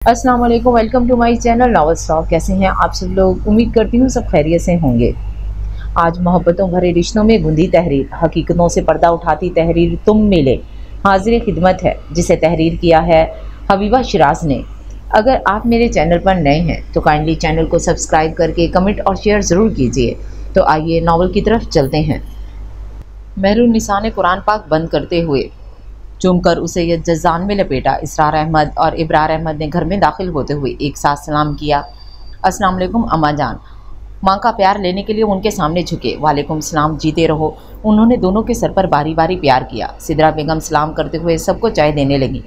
अस्सलाम वालेकुम, welcome to my channel novel stock. कैसे हैं आप सब लोग? उम्मीद करती हूँ सब खैरियत से होंगे। आज मोहब्बतों भरे रिश्तों में गुंदी तहरीर, हकीकतों से पर्दा उठाती तहरीर तुम मिले हाजिर खिदमत है, जिसे तहरीर किया है हबीबा शिराज ने। अगर आप मेरे चैनल पर नए हैं तो काइंडली चैनल को सब्सक्राइब करके कमेंट और शेयर ज़रूर कीजिए। तो आइए नावल की तरफ चलते हैं। मेहरुन्निसा ने कुरान पाक बंद करते हुए चूमकर उसे यज़्ज़ान में लपेटा। इसरार अहमद और इब्रार अहमद ने घर में दाखिल होते हुए एक साथ सलाम किया। अस्सलाम वालेकुम अम्मा जान। माँ का प्यार लेने के लिए उनके सामने झुके। वालेकुम सलाम, जीते रहो। उन्होंने दोनों के सर पर बारी बारी प्यार किया। सिदरा बेगम सलाम करते हुए सबको चाय देने लगी।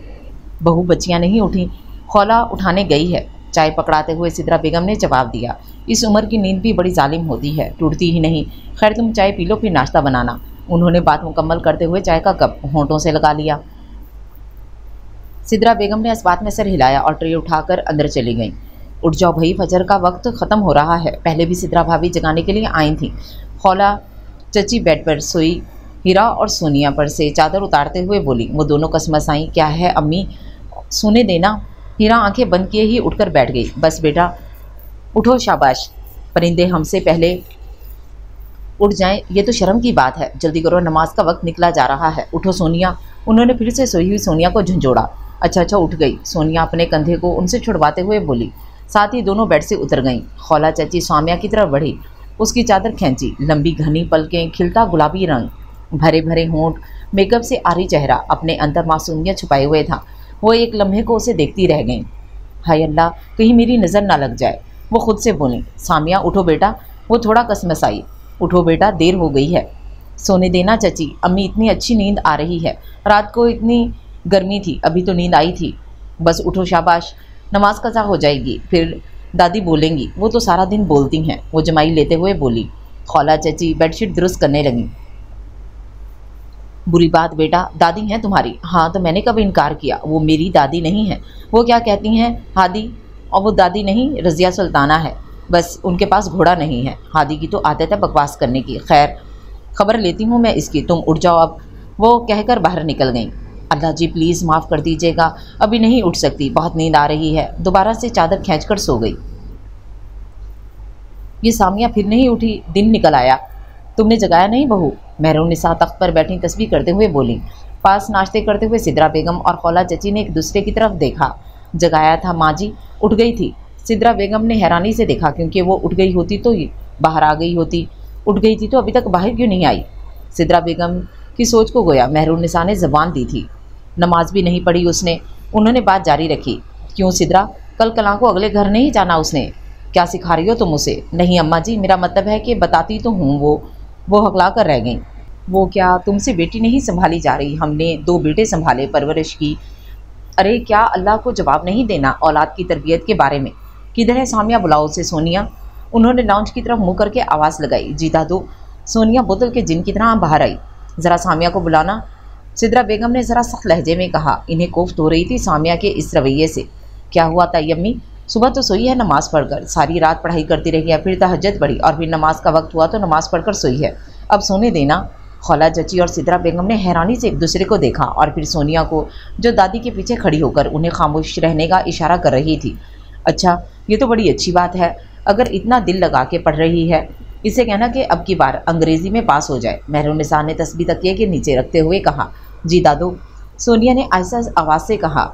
बहू बच्चियाँ नहीं उठी, खौला उठाने गई है। चाय पकड़ाते हुए सिदरा बेगम ने जवाब दिया, इस उम्र की नींद भी बड़ी जालिम होती है, टूटती ही नहीं। खैर तुम चाय पी लो, फिर नाश्ता बनाना। उन्होंने बात मुकम्मल करते हुए चाय का कप होंठों से लगा लिया। सिदरा बेगम ने इस बात में सर हिलाया और ट्रे उठाकर अंदर चली गईं। उठ जाओ भाई, फजर का वक्त ख़त्म हो रहा है। पहले भी सिदरा भाभी जगाने के लिए आई थी। खौला चची बेड पर सोई हीरा और सोनिया पर से चादर उतारते हुए बोली। वो दोनों कसमस आई। क्या है अम्मी, सोने देना। हीरा आंखें बंद किए ही उठकर बैठ गई। बस बेटा उठो, शाबाश। परिंदे हमसे पहले उठ जाएं, ये तो शर्म की बात है। जल्दी करो, नमाज का वक्त निकला जा रहा है। उठो सोनिया। उन्होंने फिर से सोई हुई सोनिया को झंझोड़ा। अच्छा उठ गई। सोनिया अपने कंधे को उनसे छुड़वाते हुए बोली। साथ ही दोनों बेड से उतर गईं। खौला चाची स्वामिया की तरफ बढ़ी, उसकी चादर खींची। लंबी घनी पलकें, खिलता गुलाबी रंग, भरे भरे होंठ, मेकअप से आरी चेहरा अपने अंदर मासूमियत छुपाए हुए था। वो एक लम्हे को उसे देखती रह गईं। हाय अल्लाह, कहीं मेरी नज़र ना लग जाए, वो खुद से बोली। सामिया उठो बेटा। वो थोड़ा कसमसाई। उठो बेटा, देर हो गई है। सोने देना चची, अम्मी इतनी अच्छी नींद आ रही है। रात को इतनी गर्मी थी, अभी तो नींद आई थी। बस उठो, शाबाश। नमाज कज़ा हो जाएगी, फिर दादी बोलेंगी। वो तो सारा दिन बोलती हैं, वो जमाई लेते हुए बोली। खौला चची बेडशीट दुरुस्त करने लगी। बुरी बात बेटा, दादी हैं तुम्हारी। हाँ तो मैंने कब इनकार किया, वो मेरी दादी नहीं है। वो क्या कहती हैं, हादी। और वो दादी नहीं, रज़िया सुल्ताना है। बस उनके पास घोड़ा नहीं है। हादी की तो आदत है बकवास करने की। खैर खबर लेती हूँ मैं इसकी, तुम उठ जाओ अब। वो कहकर बाहर निकल गईं। अल्लाह जी प्लीज़ माफ़ कर दीजिएगा, अभी नहीं उठ सकती, बहुत नींद आ रही है। दोबारा से चादर खींचकर सो गई। ये सामिया फिर नहीं उठी, दिन निकल आया। तुमने जगाया नहीं बहू? मेहरुन्निसा तख्त पर बैठी तस्बीह करते हुए बोली। पास नाश्ते करते हुए सिदरा बेगम और खौला चची ने एक दूसरे की तरफ देखा। जगाया था माँ जी, उठ गई थी। सिदरा बेगम ने हैरानी से देखा, क्योंकि वो उठ गई होती तो बाहर आ गई होती। उठ गई थी तो अभी तक बाहर क्यों नहीं आई? सिदरा बेगम की सोच को गोया मेहरुन्निसा ने ज़बान दी थी। नमाज भी नहीं पढ़ी उसने। उन्होंने बात जारी रखी। क्यों सिदरा, कल कलां को अगले घर नहीं जाना उसने? क्या सिखा रही हो तुम उसे? नहीं अम्मा जी, मेरा मतलब है कि बताती तो हूँ। वो हकला कर रह गई। वो क्या तुमसे बेटी नहीं संभाली जा रही? हमने 2 बेटे संभाले, परवरिश की। अरे क्या अल्लाह को जवाब नहीं देना औलाद की तरबियत के बारे में? किधर है सामिया, बुलाओ उसे। सोनिया। उन्होंने लाउंज की तरफ मुँह करके आवाज़ लगाई। जी दादू। सोनिया बोतल के जिन की तरह बाहर आई। ज़रा सामिया को बुलाना, सिदरा बेगम ने ज़रा सख्त लहजे में कहा। इन्हें कोफ्त हो रही थी सामिया के इस रवैये से। क्या हुआ ताई अम्मी? सुबह तो सोई है नमाज़ पढ़कर, सारी रात पढ़ाई करती रही है, फिर तहज्जुद पढ़ी और फिर नमाज का वक्त हुआ तो नमाज़ पढ़कर सोई है। अब सोने देना। खौला चची और सिदरा बेगम ने हैरानी से एक दूसरे को देखा और फिर सोनिया को, जो दादी के पीछे खड़ी होकर उन्हें खामोश रहने का इशारा कर रही थी। अच्छा, ये तो बड़ी अच्छी बात है। अगर इतना दिल लगा के पढ़ रही है, इसे कहना कि अब की बार अंग्रेज़ी में पास हो जाए। मेहरुन्निसा ने तस्बीह तकिए के नीचे रखते हुए कहा। जी दादू। सोनिया ने आहिस्ता आवाज़ से कहा।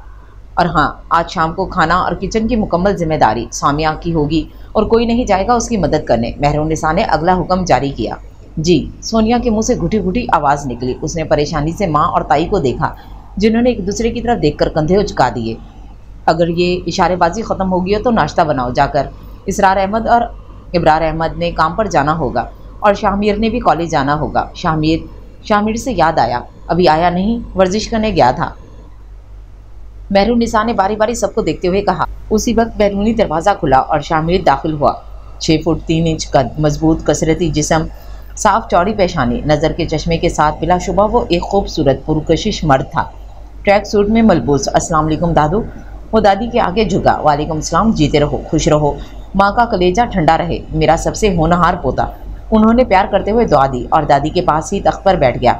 और हाँ, आज शाम को खाना और किचन की मुकम्मल जिम्मेदारी सामिया की होगी और कोई नहीं जाएगा उसकी मदद करने। मेहरुन्निसा ने अगला हुक्म जारी किया। जी। सोनिया के मुंह से घुटी घुटी आवाज़ निकली। उसने परेशानी से माँ और ताई को देखा, जिन्होंने एक दूसरे की तरफ देखकर कंधे उचका दिए। अगर ये इशारेबाजी ख़त्म होगी तो नाश्ता बनाओ जाकर। इसरार अहमद और इब्रार अहमद ने काम पर जाना होगा और शाहमीर ने भी कॉलेज जाना होगा। शाहमीर से याद आया, अभी आया नहीं, वर्जिश करने गया था। मेहरुन्निसा ने बारी बारी सबको देखते हुए कहा। उसी वक्त बैरूनी दरवाज़ा खुला और शाहमीर दाखिल हुआ। 6 फुट 3 इंच कद, मजबूत कसरती जिस्म, साफ चौड़ी पेशानी, नज़र के चश्मे के साथ बिलाशुबा वो एक खूबसूरत पुरकशिश मर्द था। ट्रैक सूट में मलबूस। अस्सलाम वालेकुम दादू। वो दादी के आगे झुका। वालेकुम सलाम, जीते रहो, खुश रहो, माँ का कलेजा ठंडा रहे, मेरा सबसे होनहार पोता। उन्होंने प्यार करते हुए दुआ दी और दादी के पास ही तख्त पर बैठ गया।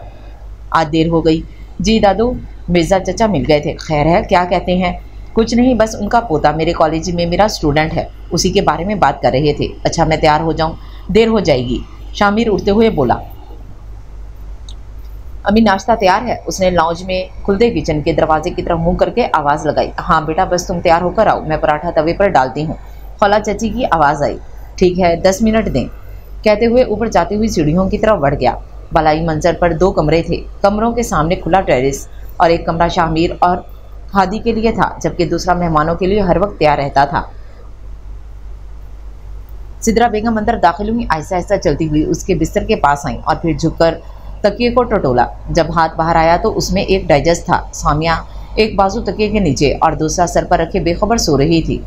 आज देर हो गई। जी दादू, मिर्ज़ा चचा मिल गए थे। खैर है, क्या कहते हैं? कुछ नहीं, बस उनका पोता मेरे कॉलेज में मेरा स्टूडेंट है, उसी के बारे में बात कर रहे थे। अच्छा मैं तैयार हो जाऊं? देर हो जाएगी, शामिर उठते हुए बोला। अभी नाश्ता तैयार है? उसने लाउंज में खुलते किचन के दरवाजे की तरफ मुंह करके आवाज़ लगाई। हाँ बेटा, बस तुम तैयार होकर आओ, मैं पराठा तवे पर डालती हूँ। खौला चाची की आवाज़ आई। ठीक है, 10 मिनट दें, कहते हुए ऊपर जाती हुई सीढ़ियों की तरफ बढ़ गया। बलाई मंजर पर 2 कमरे थे। कमरों के सामने खुला टेरेस और एक कमरा शामिर और हादी के लिए था, जबकि दूसरा मेहमानों के लिए हर वक्त तैयार रहता था। सिद्रा बेगम अंदर दाखिल हुई, आहिस्ता आहिस्ता चलती हुई उसके बिस्तर के पास आई और फिर झुककर तकिए को टटोला। जब हाथ बाहर आया तो उसमें एक डाइजेस्ट था। सामिया एक बाजू तकिए के नीचे और दूसरा सर पर रखे बेखबर सो रही थी।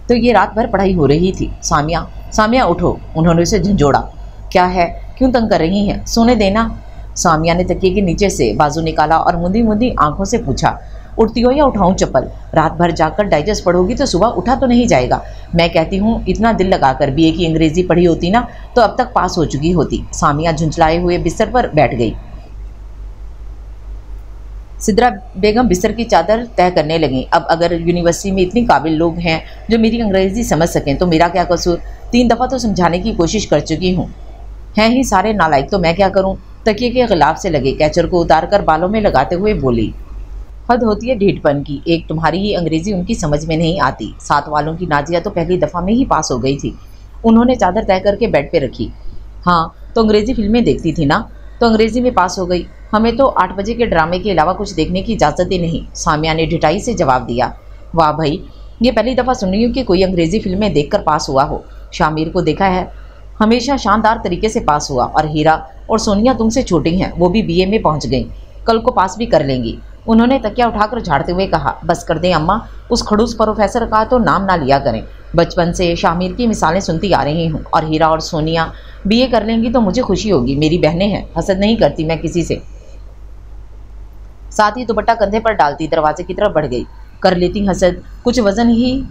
तो ये रात भर पढ़ाई हो रही थी। सामिया, सामिया उठो, उन्होंने उसे झंझोड़ा। क्या है, क्यों तंग कर रही हैं? सोने देना। सामिया ने तकिए के नीचे से बाजू निकाला और मुंदी मुंदी आंखों से पूछा, उठती हो या उठाऊं चप्पल? रात भर जाकर डाइजेस्ट पढ़ोगी तो सुबह उठा तो नहीं जाएगा। मैं कहती हूँ इतना दिल लगाकर बीए की अंग्रेजी पढ़ी होती ना तो अब तक पास हो चुकी होती। सामिया झुंझलाए हुए बिस्तर पर बैठ गई। सिद्रा बेगम बिस्तर की चादर तय करने लगी। अब अगर यूनिवर्सिटी में इतनी काबिल लोग हैं जो मेरी अंग्रेजी समझ सकें तो मेरा क्या कसूर? 3 दफ़ा तो समझाने की कोशिश कर चुकी हूँ। हैं ही सारे नालायक, तो मैं क्या करूँ? तकिए के गिलाफ से लगे कैचर को उतार कर बालों में लगाते हुए बोली। हद होती है ढीठपन की। एक तुम्हारी ही अंग्रेजी उनकी समझ में नहीं आती। 7 वालों की नाजिया तो पहली दफ़ा में ही पास हो गई थी। उन्होंने चादर तय करके बेड पे रखी। हाँ तो अंग्रेज़ी फिल्में देखती थी ना, तो अंग्रेज़ी में पास हो गई। हमें तो 8 बजे के ड्रामे के अलावा कुछ देखने की इजाज़त ही नहीं। सामिया ने ढिठाई से जवाब दिया। वाह भाई, ये पहली दफ़ा सुन रही हूँ कि कोई अंग्रेज़ी फिल्में देखकर पास हुआ हो। शामिर को देखा है, हमेशा शानदार तरीके से पास हुआ। और हीरा और सोनिया तुमसे छोटी हैं, वो भी बीए में पहुँच गई, कल को पास भी कर लेंगी। उन्होंने तकिया उठाकर झाड़ते हुए कहा। बस कर दें अम्मा, उस खड़ूस प्रोफेसर का तो नाम ना लिया करें। बचपन से शामिर की मिसालें सुनती आ रही हूँ, और हीरा और सोनिया बीए कर लेंगी तो मुझे खुशी होगी। मेरी बहनें हैं, हसद नहीं करती मैं किसी से। साथ ही दुपट्टा कंधे पर डालती दरवाजे की तरफ बढ़ गई। कर लेती हसद, कुछ वजन ही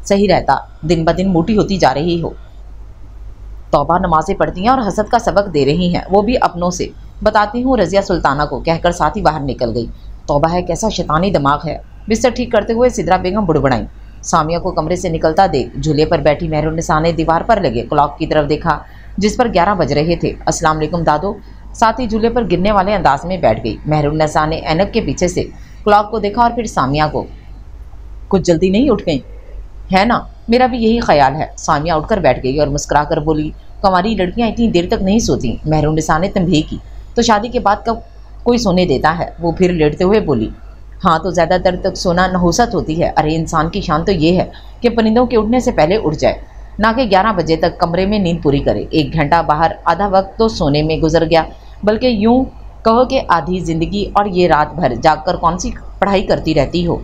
सही रहता, दिन ब दिन मोटी होती जा रही हो। तौबा, नमाजें पढ़ती हैं और हसद का सबक दे रही हैं, वो भी अपनों से। बताती हूँ रज़िया सुल्ताना को, कहकर साथ ही बाहर निकल गई। तौबा है, कैसा शैतानी दिमाग है। बिस्तर ठीक करते हुए सिद्रा बेगम बुड़बुड़ाई। सामिया को कमरे से निकलता देख झूले पर बैठी मेहरुन्निसा ने दीवार पर लगे क्लॉक की तरफ देखा, जिस पर 11 बज रहे थे। अस्सलाम वालेकुम दादो। साथ ही झूले पर गिरने वाले अंदाज में बैठ गई। मेहरुन्निसा ने ऐनक के पीछे से क्लॉक को देखा और फिर सामिया को। कुछ जल्दी नहीं उठ गई है ना? मेरा भी यही ख्याल है। सामिया उठकर बैठ गई और मुस्कुरा कर बोली, कंवारी लड़कियां इतनी देर तक नहीं सोती। मेहरुन्निसा ने तंबीह की। तो शादी के बाद कब कोई सोने देता है? वो फिर लेटते हुए बोली। हाँ तो ज़्यादा देर तक सोना नहुसत होती है। अरे इंसान की शान तो ये है कि परिंदों के उठने से पहले उठ जाए, ना कि 11 बजे तक कमरे में नींद पूरी करे। 1 घंटा बाहर, आधा वक्त तो सोने में गुजर गया, बल्कि यूं कहो कि आधी ज़िंदगी। और ये रात भर जागकर कौन सी पढ़ाई करती रहती हो?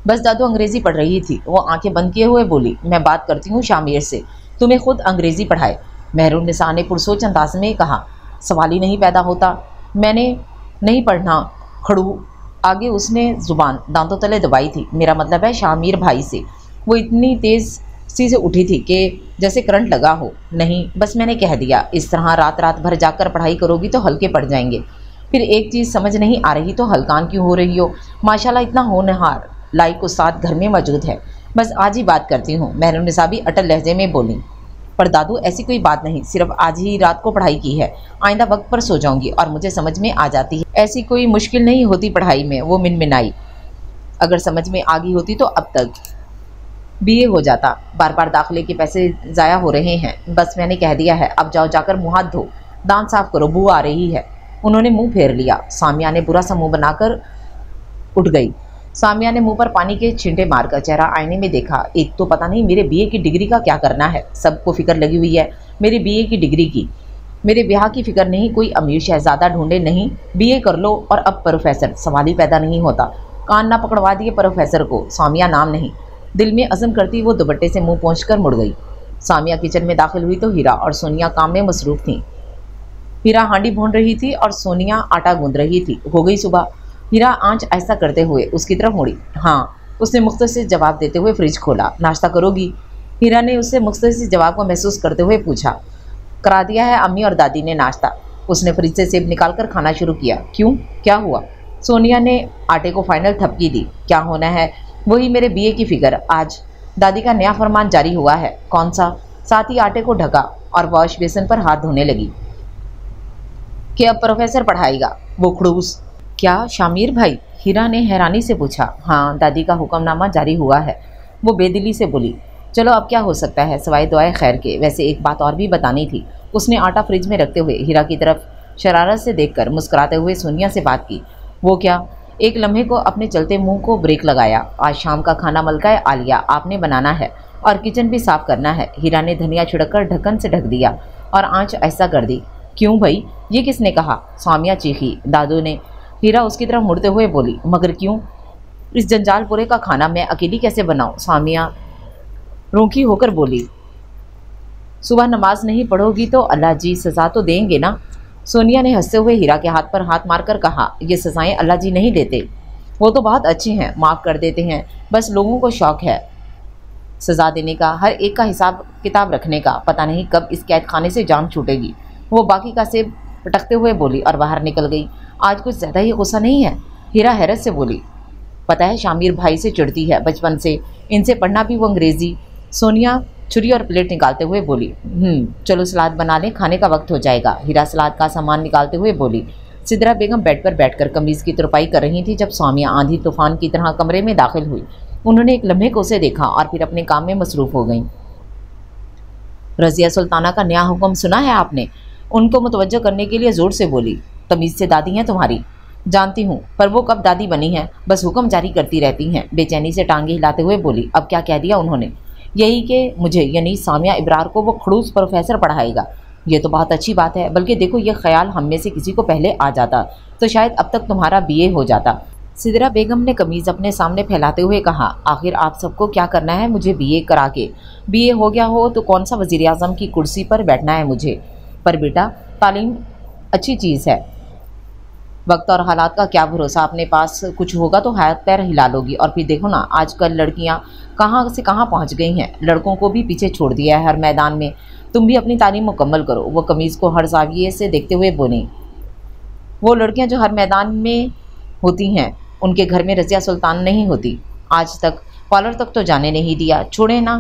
बस दादू अंग्रेज़ी पढ़ रही थी। वो आंखें बंद किए हुए बोली, मैं बात करती हूँ शामिर से, तुम्हें खुद अंग्रेज़ी पढ़ाए। मेहरुन्निसा ने पुरसोच अंदाज में कहा। सवाल ही नहीं पैदा होता, मैंने नहीं पढ़ना। खड़ू आगे उसने ज़ुबान दांतों तले दबाई थी। मेरा मतलब है शामिर भाई से। वो इतनी तेज़ सी से उठी थी कि जैसे करंट लगा हो। नहीं, बस मैंने कह दिया। इस तरह रात रात भर जाकर पढ़ाई करोगी तो हल्के पड़ जाएंगे। फिर एक चीज़ समझ नहीं आ रही तो हल्कान क्यों हो रही हो? माशाल्लाह इतना होनहार लाइक को साथ घर में मौजूद है। बस आज ही बात करती हूँ। मेहरुन्निसा भी अटल लहजे में बोली। पर दादू ऐसी कोई बात नहीं, सिर्फ आज ही रात को पढ़ाई की है। आइंदा वक्त पर सो जाऊंगी और मुझे समझ में आ जाती है। ऐसी कोई मुश्किल नहीं होती पढ़ाई में। वो मिनमिनाई। अगर समझ में आ गई होती तो अब तक बीए हो जाता। बार बार दाखिले के पैसे ज़ाया हो रहे हैं। बस मैंने कह दिया है, अब जाओ जाकर मुँह हाथ धो, दांत साफ करो, बू आ रही है। उन्होंने मुँह फेर लिया। सामिया ने बुरा सा मुँह बनाकर उठ गई। सामिया ने मुंह पर पानी के छींटे मारकर चेहरा आईने में देखा। एक तो पता नहीं मेरे बीए की डिग्री का क्या करना है। सबको फिक्र लगी हुई है मेरे बीए की डिग्री की। मेरे ब्याह की फिक्र नहीं, कोई अमीर शहजादा ढूंढे नहीं, बीए कर लो और अब प्रोफेसर। सवाल ही पैदा नहीं होता। कान ना पकड़वा दिए प्रोफेसर को। सामिया नाम नहीं। दिल में अज़म करती वो दुपट्टे से मुँह पोंछकर मुड़ गई। सामिया किचन में दाखिल हुई तो हीरा और सोनिया काम में मसरूफ़ थीं। हीरा हांडी भून रही थी और सोनिया आटा गूंद रही थी। हो गई सुबह। हीरा आंच ऐसा करते हुए उसकी तरफ मुड़ी। हाँ, उसने मुख्तसर जवाब देते हुए फ्रिज खोला। नाश्ता करोगी? हीरा ने उससे मुख्तसर जवाब को महसूस करते हुए पूछा। करा दिया है अम्मी और दादी ने नाश्ता। उसने फ्रिज से सेब निकाल कर खाना शुरू किया। क्यों, क्या हुआ? सोनिया ने आटे को फाइनल थपकी दी। क्या होना है? वही मेरे बीए की फिगर। आज दादी का नया फरमान जारी हुआ है। कौन सा? साथ ही आटे को ढका और वॉश बेसिन पर हाथ धोने लगी कि अब प्रोफेसर पढ़ाएगा। वो खड़ूस। क्या शामिर भाई? हीरा ने हैरानी से पूछा। हाँ, दादी का हुक्मनामा जारी हुआ है, वो बेदिली से बोली। चलो अब क्या हो सकता है सिवाय दुआए खैर के। वैसे एक बात और भी बतानी थी। उसने आटा फ्रिज में रखते हुए हीरा की तरफ शरारत से देखकर मुस्कुराते हुए सोनिया से बात की। वो क्या? एक लम्हे को अपने चलते मुंह को ब्रेक लगाया। आज शाम का खाना मलका आलिया आपने बनाना है और किचन भी साफ करना है। हीरा ने धनिया छिड़ककर ढक्कन से ढक दिया और आंच ऐसा कर दी। क्यों भाई? ये किसने कहा? सामिया चीखी। दादू ने। हीरा उसकी तरफ मुड़ते हुए बोली। मगर क्यों? इस जंजालपुरे का खाना मैं अकेली कैसे बनाऊं? सामिया रूखी होकर बोली। सुबह नमाज नहीं पढ़ोगी तो अल्लाह जी सज़ा तो देंगे ना। सोनिया ने हंसते हुए हीरा के हाथ पर हाथ मारकर कहा, ये सज़ाएं अल्लाह जी नहीं देते, वो तो बहुत अच्छे हैं, माफ़ कर देते हैं। बस लोगों को शौक़ है सज़ा देने का, हर एक का हिसाब किताब रखने का। पता नहीं कब इस कैद खाने से जान छूटेगी। वो बाकी का सेब पटकते हुए बोली और बाहर निकल गई। आज कुछ ज़्यादा ही गुस्सा नहीं है? हीरा हैरत से बोली। पता है शामिर भाई से चिढ़ती है बचपन से, इनसे पढ़ना भी वो अंग्रेज़ी। सोनिया छुरी और प्लेट निकालते हुए बोली। चलो सलाद बना लें, खाने का वक्त हो जाएगा। हीरा सलाद का सामान निकालते हुए बोली। सिद्रा बेगम बेड पर बैठकर कमीज़ की तुरपाई कर रही थी जब सामिया आंधी तूफान की तरह कमरे में दाखिल हुई। उन्होंने एक लम्हे को उसे देखा और फिर अपने काम में मसरूफ़ हो गईं। रज़िया सुल्ताना का नया हुक्म सुना है आपने? उनको मुतवज्जो करने के लिए ज़ोर से बोली। तमीज़ से दादी हैं तुम्हारी। जानती हूँ, पर वो कब दादी बनी हैं? बस हुक्म जारी करती रहती हैं। बेचैनी से टांगे हिलाते हुए बोली। अब क्या कह दिया उन्होंने? यही कि मुझे यानी सामिया इब्रार को वो खड़ूस प्रोफेसर पढ़ाएगा। ये तो बहुत अच्छी बात है। बल्कि देखो, ये ख्याल हम में से किसी को पहले आ जाता तो शायद अब तक तुम्हारा बीए हो जाता। सिदरा बेगम ने कमीज़ अपने सामने फैलाते हुए कहा। आखिर आप सबको क्या करना है मुझे बीए करा के? बीए हो गया हो तो कौन सा वज़ीर आज़म की कुर्सी पर बैठना है मुझे? पर बेटा, तालीम अच्छी चीज़ है। वक्त और हालात का क्या भरोसा, अपने पास कुछ होगा तो हाथ पैर हिला लोगी। और फिर देखो ना, आजकल लड़कियां कहाँ से कहाँ पहुंच गई हैं। लड़कों को भी पीछे छोड़ दिया है हर मैदान में। तुम भी अपनी तालीम मुकम्मल करो। वो कमीज़ को हर जाविये से देखते हुए बोली। वो लड़कियां जो हर मैदान में होती हैं, उनके घर में रज़िया सुल्तान नहीं होती। आज तक कॉलर तक तो जाने नहीं दिया। छोड़े ना,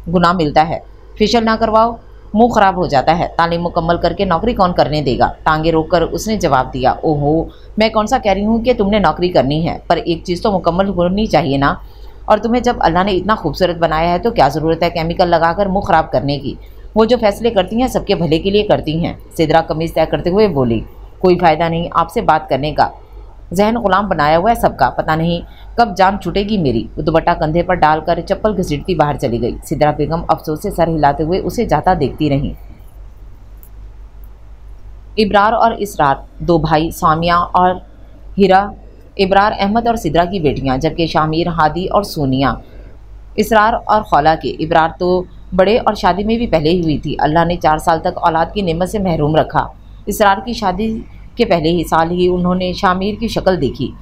गुनाह मिलता है। फेशियल ना करवाओ, मुंह ख़राब हो जाता है। तालीम मुकम्मल करके नौकरी कौन करने देगा? टांगे रोककर उसने जवाब दिया। ओहो, मैं कौन सा कह रही हूँ कि तुमने नौकरी करनी है, पर एक चीज़ तो मुकम्मल होनी चाहिए ना। और तुम्हें जब अल्लाह ने इतना खूबसूरत बनाया है तो क्या ज़रूरत है केमिकल लगाकर मुँह ख़राब करने की? वो जो फैसले करती हैं सबके भले के लिए करती हैं। सिदरा कमीज़ तय करते हुए बोली। कोई फ़ायदा नहीं आपसे बात करने का, जहन गुलाम बनाया हुआ है सबका। पता नहीं कब जान छूटेगी मेरी। वो दुपट्टा कंधे पर डालकर चप्पल घसीटती बाहर चली गई। सिदरा बेगम अफसोस से सर हिलाते हुए उसे जाता देखती रहीं। इब्रार और इसरार, दो भाई, सामिया और हीरा। इब्रार अहमद और सिदरा की बेटियां, जबकि शामिर, हादी और सोनिया इसरार और खौला के। इब्रार तो बड़े और शादी में भी पहले ही हुई थी। अल्लाह ने 4 साल तक औलाद की नेमत से महरूम रखा। इसरार की शादी के पहले ही साल ही उन्होंने शामिर की शक्ल देखी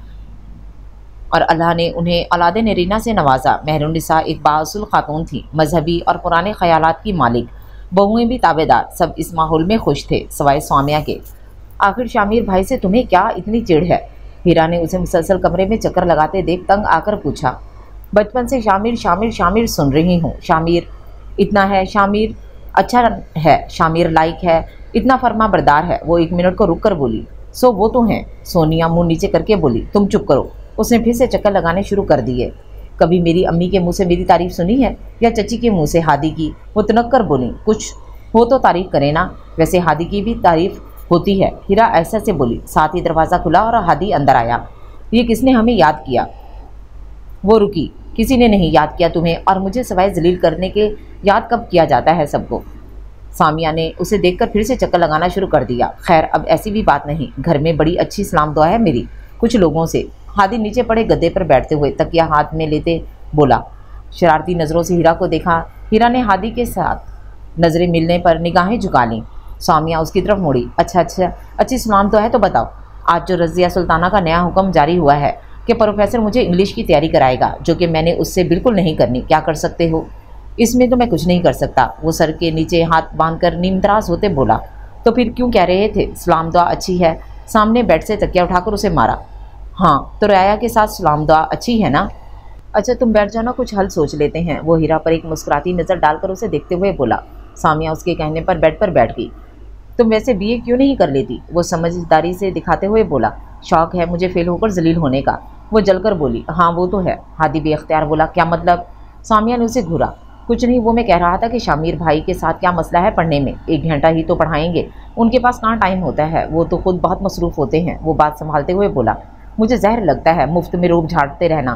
और अल्लाह ने उन्हें औलाद नरीना से नवाजा। महरुन्निसा एक बाअसूल खातून थी, मजहबी और पुराने ख्यालात की मालिक। बहुएं भी ताबेदार। सब इस माहौल में खुश थे सवाए स्वामिया के। आखिर शामिर भाई से तुम्हें क्या इतनी चिढ़ है? हीरा ने उसे मुसलसल कमरे में चक्कर लगाते देख तंग आकर पूछा। बचपन से शामिर शामिर शामिर सुन रही हूँ। शामिर इतना है, शामिर अच्छा है, शामिर लाइक है, इतना फरमा बरदार है। वो 1 मिनट को रुक कर बोली। सो वो तो हैं। सोनिया मुंह नीचे करके बोली। तुम चुप करो। उसने फिर से चक्कर लगाने शुरू कर दिए। कभी मेरी अम्मी के मुंह से मेरी तारीफ़ सुनी है या चची के मुंह से हादी की? वो तनक कर बोली। कुछ हो तो तारीफ़ करे ना, वैसे हादी की भी तारीफ़ होती है। हीरा ऐसा से बोली। साथ ही दरवाज़ा खुला और हादी अंदर आया। ये किसने हमें याद किया? वो रुकी। किसी ने नहीं याद किया तुम्हें, और मुझे सवाए जलील करने के याद कब किया जाता है सबको? सामिया ने उसे देखकर फिर से चक्कर लगाना शुरू कर दिया। खैर, अब ऐसी भी बात नहीं, घर में बड़ी अच्छी सलाम दुआ है मेरी कुछ लोगों से। हादी नीचे पड़े गद्दे पर बैठते हुए तकिया हाथ में लेते बोला। शरारती नज़रों से हीरा को देखा। हीरा ने हादी के साथ नज़रें मिलने पर निगाहें झुका लीं। सामिया उसकी तरफ मुड़ी। अच्छा, अच्छी सलाम दुआ है तो बताओ। आज जो रज़िया सुल्ताना का नया हुक्म जारी हुआ है कि प्रोफेसर मुझे इंग्लिश की तैयारी कराएगा, जो कि मैंने उससे बिल्कुल नहीं करनी, क्या कर सकते हो? इसमें तो मैं कुछ नहीं कर सकता। वो सर के नीचे हाथ बांधकर नीमतराज होते बोला। तो फिर क्यों कह रहे थे? सलाम दुआ अच्छी है। सामने बेड से तकिया उठाकर उसे मारा। हाँ, तो राया के साथ सलाम दुआ अच्छी है ना? अच्छा तुम बैठ जाओ ना, कुछ हल सोच लेते हैं। वो हीरा पर एक मुस्कुराती नज़र डालकर उसे देखते हुए बोला। सामिया उसके कहने पर बेड पर बैठ गई। तुम वैसे बीए क्यों नहीं कर लेती? वो समझदारी से दिखाते हुए बोला। शौक है मुझे फेल होकर जलील होने का। वो जलकर बोली। हाँ वो तो है। हादी बेख्तियार बोला। क्या मतलब? सामिया ने उसे घूरा। कुछ नहीं, वो मैं कह रहा था कि शामिर भाई के साथ क्या मसला है पढ़ने में? 1 घंटा ही तो पढ़ाएंगे, उनके पास कहाँ टाइम होता है, वो तो खुद बहुत मसरूफ़ होते हैं। वो बात संभालते हुए बोला। मुझे जहर लगता है मुफ्त में रूप झाड़ते रहना।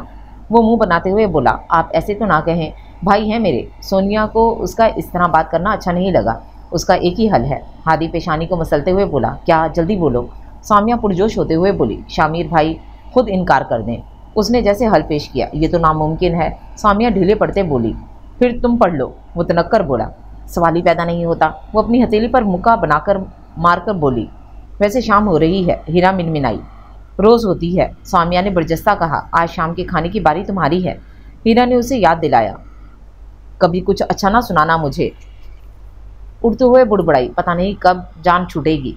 वो मुंह बनाते हुए बोला। आप ऐसे तो ना कहें, भाई हैं मेरे। सोनिया को उसका इस तरह बात करना अच्छा नहीं लगा। उसका एक ही हल है। हादी पेशानी को मसलते हुए बोला। क्या? जल्दी बोलो। सामिया पुरजोश होते हुए बोली। शामिर भाई खुद इनकार कर दें। उसने जैसे हल पेश किया। ये तो नामुमकिन है। सामिया ढीले पड़ते बोली। फिर तुम पढ़ लो। वो तनक्कर बोला। सवाल ही पैदा नहीं होता। वो अपनी हथेली पर मुक्का बनाकर मारकर बोली। वैसे शाम हो रही है। हीरा मिनमिनाई। रोज़ होती है। सामिया ने बरजस्ता कहा। आज शाम के खाने की बारी तुम्हारी है। हीरा ने उसे याद दिलाया। कभी कुछ अच्छा ना सुनाना मुझे। उठते हुए बुड़बड़ाई। पता नहीं कब जान छूटेगी,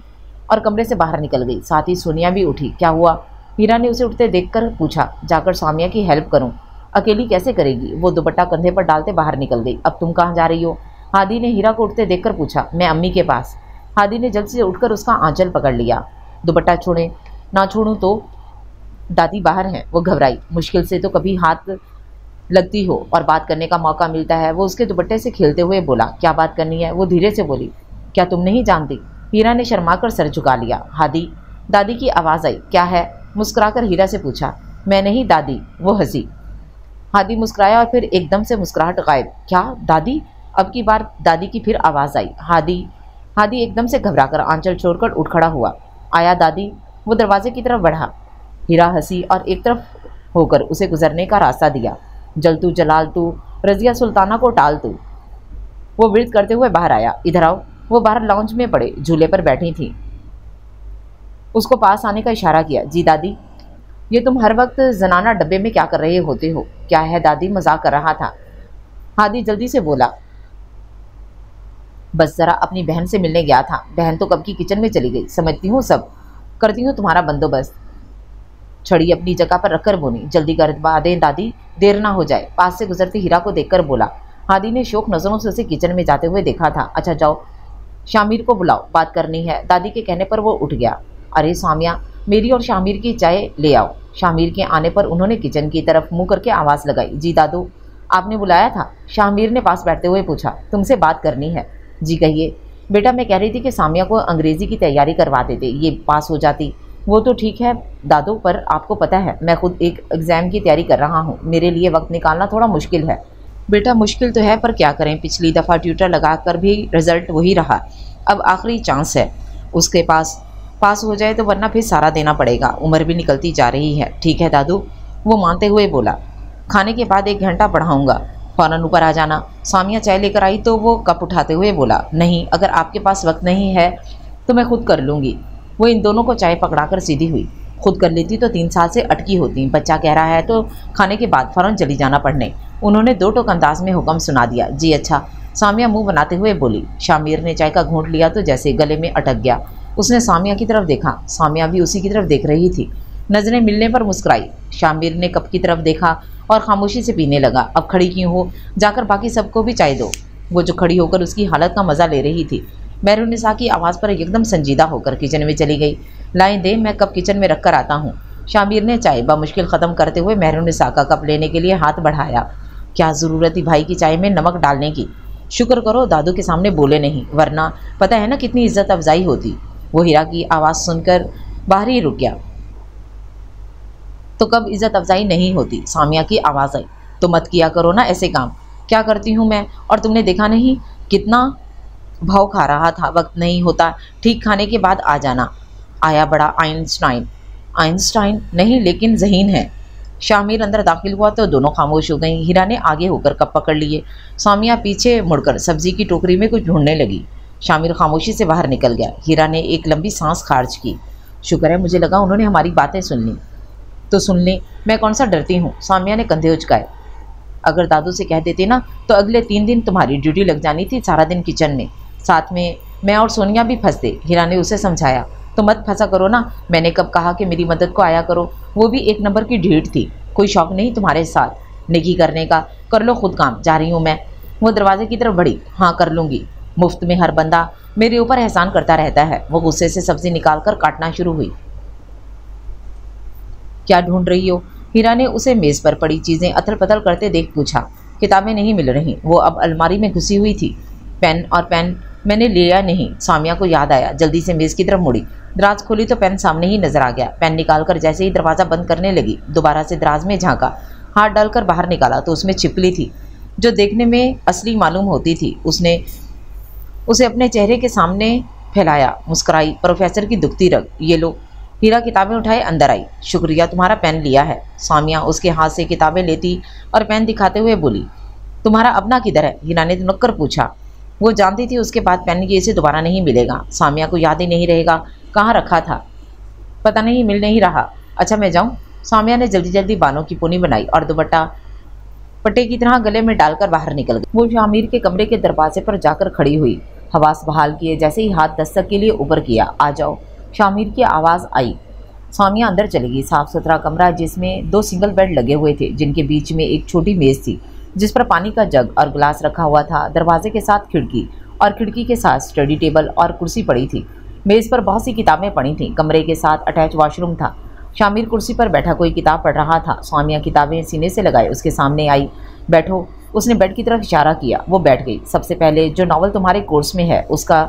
और कमरे से बाहर निकल गई। साथ ही सोनिया भी उठी। क्या हुआ? हीरा ने उसे उठते देखकर पूछा। जाकर सामिया की हेल्प करूं? अकेली कैसे करेगी? वो दुपट्टा कंधे पर डालते बाहर निकल गई। अब तुम कहाँ जा रही हो? हादी ने हीरा को उठते देखकर पूछा। मैं अम्मी के पास। हादी ने जल्द से उठकर उसका आंचल पकड़ लिया। दुपट्टा छोड़े। ना छोड़ूं तो? दादी बाहर हैं। वो घबराई। मुश्किल से तो कभी हाथ लगती हो और बात करने का मौका मिलता है। वो उसके दुपट्टे से खेलते हुए बोला। क्या बात करनी है? वो धीरे से बोली। क्या तुम नहीं जानती? हीरा ने शर्माकर सर झुका लिया। हादी। दादी की आवाज़ आई। क्या है? मुस्कुराकर हीरा से पूछा। मैं नहीं दादी। वो हंसी। हादी मुस्कुराया और फिर एकदम से मुस्कुराहट गायब। क्या? दादी? अब की बार दादी की फिर आवाज़ आई। हादी। हादी एकदम से घबराकर आंचल छोड़कर उठ खड़ा हुआ। आया दादी? वो दरवाजे की तरफ बढ़ा। हीरा हंसी और एक तरफ होकर उसे गुजरने का रास्ता दिया। जल तू जलाल तू, रजिया सुल्ताना को टाल तू। वो विर्द करते हुए बाहर आया। इधर आओ। वो बाहर लाउंज में पड़े झूले पर बैठी थी। उसको पास आने का इशारा किया। जी दादी। ये तुम हर वक्त जनाना डब्बे में क्या कर रहे होते हो? क्या है दादी? मजाक कर रहा था। हादी जल्दी से बोला। बस जरा अपनी बहन से मिलने गया था। बहन तो कब की किचन में चली गई। समझती हूँ सब। करती हूँ तुम्हारा बंदोबस्त। छड़ी अपनी जगह पर रखकर बोली। जल्दी करवा दें दादी, देर ना हो जाए। पास से गुजरती हीरा को देखकर बोला। हादी ने शौक नज़रों से उसे किचन में जाते हुए देखा था। अच्छा जाओ, शामिर को बुलाओ, बात करनी है। दादी के कहने पर वो उठ गया। अरे सामिया, मेरी और शामिर की चाय ले आओ। शामिर के आने पर उन्होंने किचन की तरफ मुंह करके आवाज़ लगाई। जी दादू, आपने बुलाया था? शामिर ने पास बैठते हुए पूछा। तुमसे बात करनी है। जी कहिए। बेटा मैं कह रही थी कि सामिया को अंग्रेज़ी की तैयारी करवा देते, ये पास हो जाती। वो तो ठीक है दादू, पर आपको पता है मैं खुद एक एग्ज़ाम की तैयारी कर रहा हूँ। मेरे लिए वक्त निकालना थोड़ा मुश्किल है। बेटा मुश्किल तो है, पर क्या करें, पिछली दफ़ा ट्यूटर लगा कर भी रिज़ल्ट वही रहा। अब आखिरी चांस है उसके पास हो जाए तो, वरना फिर सारा देना पड़ेगा। उम्र भी निकलती जा रही है। ठीक है दादू, वो मानते हुए बोला। खाने के बाद 1 घंटा पढ़ाऊँगा, फ़ौरन ऊपर आ जाना। सामिया चाय लेकर आई तो वो कप उठाते हुए बोला। नहीं, अगर आपके पास वक्त नहीं है तो मैं खुद कर लूँगी। वो इन दोनों को चाय पकड़ाकर सीधी हुई। खुद कर लेती तो 3 साल से अटकी होती। बच्चा कह रहा है तो खाने के बाद फ़ौरन चली जाना पढ़ने। उन्होंने 2 टोक अंदाज में हुक्म सुना दिया। जी अच्छा। सामिया मुंह बनाते हुए बोली। शामिर ने चाय का घूंट लिया तो जैसे गले में अटक गया। उसने सामिया की तरफ देखा। सामिया भी उसी की तरफ देख रही थी। नज़रें मिलने पर मुस्कुराई। शामिर ने कप की तरफ देखा और खामोशी से पीने लगा। अब खड़ी क्यों हो? जाकर बाकी सबको भी चाय दो। वो जो खड़ी होकर उसकी हालत का मज़ा ले रही थी, मेहरुन्निसा की आवाज़ पर एकदम संजीदा होकर किचन में चली गई। लाइन दे, मैं कप किचन में रख कर आता हूँ। शामिर ने चाय बामुश्किल ख़त्म करते हुए मेहरुन्निसा का कप लेने के लिए हाथ बढ़ाया। क्या ज़रूरत थी भाई की चाय में नमक डालने की? शुक्र करो दादू के सामने बोले नहीं, वरना पता है ना कितनी इज्जत अफजाई होती। वो हीरा की आवाज़ सुनकर बाहर ही रुक गया। तो कब इज्जत अफजाई नहीं होती? सामिया की आवाज़ आई। तो मत किया करो ना ऐसे काम। क्या करती हूँ मैं? और तुमने देखा नहीं कितना भाव खा रहा था। वक्त नहीं होता, ठीक खाने के बाद आ जाना। आया बड़ा आइंस्टाइन। आइंस्टाइन नहीं, लेकिन ज़हीन है। शामिर अंदर दाखिल हुआ तो दोनों खामोश हो गईं। हीरा ने आगे होकर कप पकड़ लिए। सामिया पीछे मुड़कर सब्जी की टोकरी में कुछ ढूंढने लगी। शामिर खामोशी से बाहर निकल गया। हीरा ने एक लंबी सांस खारिज की। शुक्र है, मुझे लगा उन्होंने हमारी बातें सुन ली। तो सुन लें, मैं कौन सा डरती हूँ। सामिया ने कंधे उचकाए। अगर दादू से कह देते ना तो अगले 3 दिन तुम्हारी ड्यूटी लग जानी थी, सारा दिन किचन में। साथ में मैं और सोनिया भी फंसते। हीरा ने उसे समझाया। तो मत फंसा करो ना, मैंने कब कहा कि मेरी मदद को आया करो। वो भी एक नंबर की ढीठ थी। कोई शौक नहीं तुम्हारे साथ नेकी करने का? कर लो खुद काम, जा रही हूँ मैं। वो दरवाजे की तरफ बढ़ी। हाँ कर लूँगी, मुफ्त में हर बंदा मेरे ऊपर एहसान करता रहता है। वो गुस्से से सब्जी निकाल कर काटना शुरू हुई। क्या ढूंढ रही हो? हीरा ने उसे मेज़ पर पड़ी चीज़ें अथल पथल करते देख पूछा। किताबें नहीं मिल रही। वो अब अलमारी में घुसी हुई थी। पेन मैंने लिया नहीं। सामिया को याद आया, जल्दी से मेज़ की तरफ मुड़ी। दराज खोली तो पेन सामने ही नजर आ गया। पेन निकालकर जैसे ही दरवाज़ा बंद करने लगी, दोबारा से दराज में झांका। हाथ डालकर बाहर निकाला तो उसमें छिपकली थी, जो देखने में असली मालूम होती थी। उसने उसे अपने चेहरे के सामने फैलाया, मुस्कुराई। प्रोफेसर की दुखती रग, ये लो। हीरा किताबें उठाए अंदर आई। शुक्रिया, तुम्हारा पेन लिया है। सामिया उसके हाथ से किताबें लेती और पेन दिखाते हुए बोली। तुम्हारा अपना किधर है? हीरा ने तुनक कर पूछा। वो जानती थी उसके बाद पेन ये इसे दोबारा नहीं मिलेगा। सामिया को याद ही नहीं रहेगा कहाँ रखा था, पता नहीं, मिल नहीं रहा। अच्छा मैं जाऊँ? सामिया ने जल्दी जल्दी बालों की पोनी बनाई और दुपट्टा पट्टे की तरह गले में डालकर बाहर निकल गई। वो शामिर के कमरे के दरवाजे पर जाकर खड़ी हुई। हवास बहाल किए, जैसे ही हाथ दस्तक के लिए ऊपर किया। आ जाओ, शामिर की आवाज़ आई। सामिया अंदर चली गई। साफ सुथरा कमरा जिसमें 2 सिंगल बेड लगे हुए थे, जिनके बीच में एक छोटी मेज़ थी जिस पर पानी का जग और गिलास रखा हुआ था। दरवाजे के साथ खिड़की और खिड़की के साथ स्टडी टेबल और कुर्सी पड़ी थी। मेज़ पर बहुत सी किताबें पड़ी थीं। कमरे के साथ अटैच वॉशरूम था। शामिर कुर्सी पर बैठा कोई किताब पढ़ रहा था। सामिया किताबें सीने से लगाए उसके सामने आई। बैठो। उसने बेड की तरफ इशारा किया। वो बैठ गई। सबसे पहले जो नावल तुम्हारे कोर्स में है उसका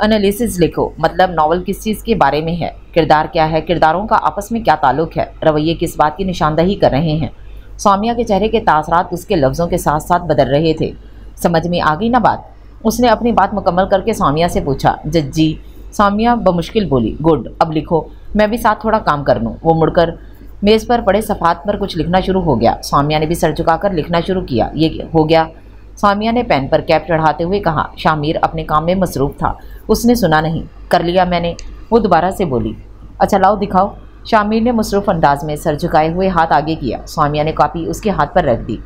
एनालिसिस लिखो। मतलब नावल किस चीज़ के बारे में है, किरदार क्या है, किरदारों का आपस में क्या ताल्लुक है, रवैये किस बात की निशानदही कर रहे हैं। सामिया के चेहरे के तासरात उसके लफ्ज़ों के साथ साथ बदल रहे थे। समझ में आ गई ना बात? उसने अपनी बात मुकम्मल करके सामिया से पूछा। जज्जी। सामिया बमुश्किल बोली। गुड, अब लिखो, मैं भी साथ थोड़ा काम कर लूँ। वो मुड़कर मेज़ पर पड़े सफ़ात पर कुछ लिखना शुरू हो गया। सामिया ने भी सर झुकाकर लिखना शुरू किया। ये हो गया। सामिया ने पेन पर कैप चढ़ाते हुए कहा। शामिर अपने काम में मसरूफ़ था, उसने सुना नहीं। कर लिया मैंने, वो दोबारा से बोली। अच्छा लाओ दिखाओ। शामिर ने मसरूफ़ अंदाज में सर झुकाए हुए हाथ आगे किया। सामिया ने कॉपी उसके हाथ पर रख दी।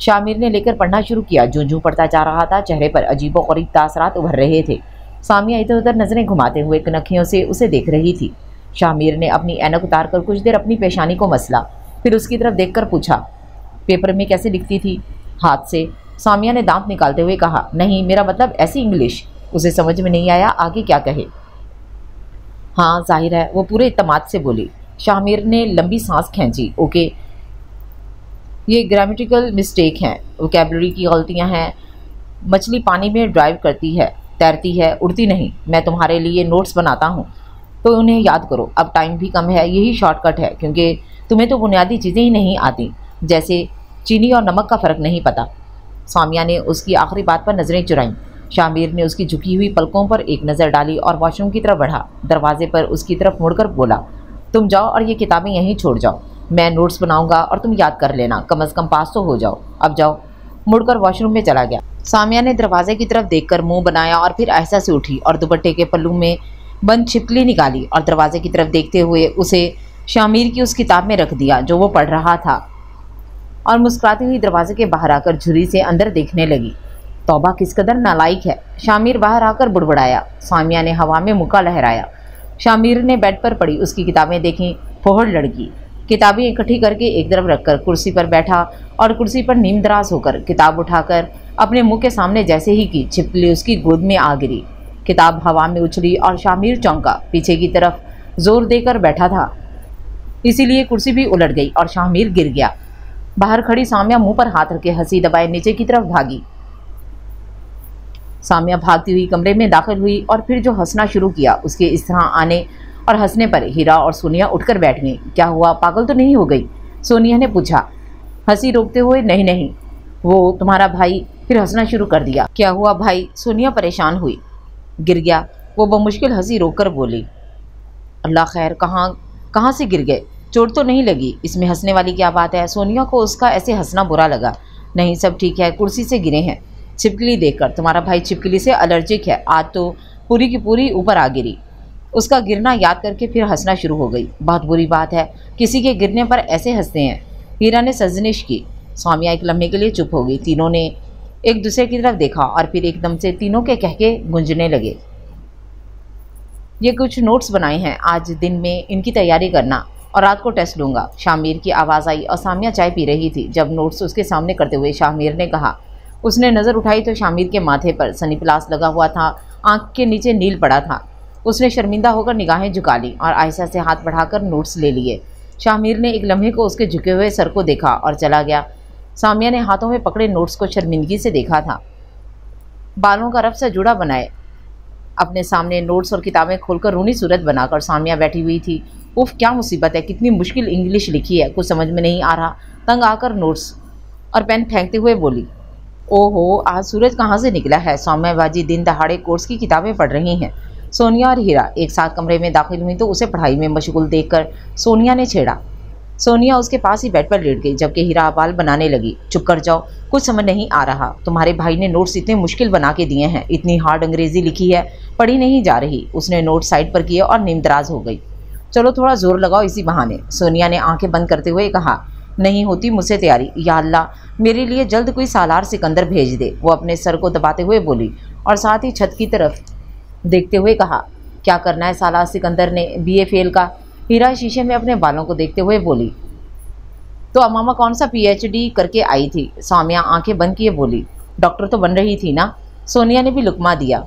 शामिर ने लेकर पढ़ना शुरू किया। जूं जूं पढ़ता जा रहा था, चेहरे पर अजीबोगरीब तासरात उभर रहे थे। सामिया इधर उधर नज़रें घुमाते हुए कनखियों से उसे देख रही थी। शामिर ने अपनी ऐनक उतार कर कुछ देर अपनी पेशानी को मसला, फिर उसकी तरफ देखकर पूछा। पेपर में कैसे लिखती थी? हाथ से। सामिया ने दांत निकालते हुए कहा। नहीं, मेरा मतलब ऐसी इंग्लिश। उसे समझ में नहीं आया आगे क्या कहे। हाँ जाहिर है, वो पूरे इत्तेमाद से बोली। शामिर ने लंबी सांस खींची। ओके, ये ग्रामेटिकल मिस्टेक हैं, वोकैबुलरी की गलतियां हैं। मछली पानी में ड्राइव करती है, तैरती है, उड़ती नहीं। मैं तुम्हारे लिए नोट्स बनाता हूँ तो उन्हें याद करो। अब टाइम भी कम है, यही शॉर्टकट है, क्योंकि तुम्हें तो बुनियादी चीज़ें ही नहीं आती, जैसे चीनी और नमक का फ़र्क नहीं पता। सामिया ने उसकी आखिरी बात पर नज़रें चुराईं। शामिर ने उसकी झुकी हुई पलकों पर एक नज़र डाली और वॉशरूम की तरफ बढ़ा। दरवाजे पर उसकी तरफ मुड़कर बोला। तुम जाओ और ये किताबें यहीं छोड़ जाओ। मैं नोट्स बनाऊंगा और तुम याद कर लेना, कम से कम पास तो हो जाओ। अब जाओ। मुड़कर वॉशरूम में चला गया। सामिया ने दरवाजे की तरफ देखकर मुंह बनाया और फिर ऐसा से उठी और दुपट्टे के पल्लू में बंद छिपकली निकाली और दरवाजे की तरफ देखते हुए उसे शामिर की उस किताब में रख दिया जो वो पढ़ रहा था, और मुस्कुराती हुई दरवाजे के बाहर आकर झुर्री से अंदर देखने लगी। तौबा, किस कदर नालायक है। शामिर बाहर आकर बुड़बुड़ाया। सामिया ने हवा में मुक्का लहराया। शामिर ने बेड पर पड़ी उसकी किताबें देखीं। फोहड़ लड़की। किताबें इकट्ठी करके एक तरफ रखकर कुर्सी पर बैठा और कुर्सी पर नीम दराज होकर किताब उठाकर अपने मुंह के सामने जैसे ही की, छिपकली उसकी गोद में आ गिरी। किताब हवा में उछली और शामिर चौंका। पीछे की तरफ जोर देकर बैठा था, इसीलिए कुर्सी भी उलट गई और शामिर गिर गया। बाहर खड़ी सामिया मुंह पर हाथ रखे हंसी दबाए नीचे की तरफ भागी। सामिया भागती हुई कमरे में दाखिल हुई और फिर जो हंसना शुरू किया, उसके इस तरह आने और हंसने पर हीरा और सोनिया उठकर बैठ गईं। क्या हुआ, पागल तो नहीं हो गई? सोनिया ने पूछा हंसी रोकते हुए। नहीं नहीं, वो तुम्हारा भाई। फिर हंसना शुरू कर दिया। क्या हुआ भाई? सोनिया परेशान हुई। गिर गया, वो बमुश्किल हंसी रोककर बोली। अल्लाह खैर, कहाँ से गिर गए? चोट तो नहीं लगी? इसमें हंसने वाली क्या बात है? सोनिया को उसका ऐसे हंसना बुरा लगा। नहीं, सब ठीक है, कुर्सी से गिरे हैं। छिपकली देखकर। तुम्हारा भाई छिपकली से एलर्जिक है, आज तो पूरी की पूरी ऊपर आ गिरी। उसका गिरना याद करके फिर हंसना शुरू हो गई। बहुत बुरी बात है, किसी के गिरने पर ऐसे हंसते हैं। हीरा ने सजनिश की। सामिया एक लम्हे के लिए चुप हो गई। तीनों ने एक दूसरे की तरफ देखा और फिर एकदम से तीनों के कहके गूंजने लगे। ये कुछ नोट्स बनाए हैं, आज दिन में इनकी तैयारी करना। और रात को टेस्ट लूँगा। शामिर की आवाज़ आई और सामिया चाय पी रही थी जब नोट्स उसके सामने करते हुए शामिर ने कहा। उसने नज़र उठाई तो शामिर के माथे पर सनी प्लास लगा हुआ था, आँख के नीचे नील पड़ा था। उसने शर्मिंदा होकर निगाहें झुका ली और आयशा से हाथ बढ़ाकर नोट्स ले लिए। शामिर ने एक लम्हे को उसके झुके हुए सर को देखा और चला गया। सामिया ने हाथों में पकड़े नोट्स को शर्मिंदगी से देखा था। बालों का रफ सा जुड़ा बनाए अपने सामने नोट्स और किताबें खोलकर रूनी सूरत बनाकर सामिया बैठी हुई थी। उफ, क्या मुसीबत है, कितनी मुश्किल इंग्लिश लिखी है, कुछ समझ में नहीं आ रहा। तंग आकर नोट्स और पेन फेंकते हुए बोली, ओहो, आज सूरज कहाँ से निकला है। सौम्या बाजी दिन दहाड़े कोर्स की किताबें पढ़ रही हैं। सोनिया और हीरा एक साथ कमरे में दाखिल हुई तो उसे पढ़ाई में मशगूल देखकर सोनिया ने छेड़ा। सोनिया उसके पास ही बेड पर लेट गई जबकि हीरा बाल बनाने लगी। चुप कर जाओ, कुछ समझ नहीं आ रहा। तुम्हारे भाई ने नोट्स इतने मुश्किल बना के दिए हैं, इतनी हार्ड अंग्रेजी लिखी है, पढ़ी नहीं जा रही। उसने नोट साइड पर किए और नींदराज हो गई। चलो थोड़ा जोर लगाओ इसी बहाने, सोनिया ने आंखें बंद करते हुए कहा। नहीं होती मुझसे तैयारी, या अल्लाह मेरे लिए जल्द कोई सालार सिकंदर भेज दे, वो अपने सर को दबाते हुए बोली और साथ ही छत की तरफ देखते हुए कहा। क्या करना है सालार सिकंदर ने, बीए फेल का। हीरा शीशे में अपने बालों को देखते हुए बोली। तो अमामा कौन सा पीएचडी करके आई थी। सामिया आंखें बंद किए बोली, डॉक्टर तो बन रही थी ना। सोनिया ने भी लुकमा दिया।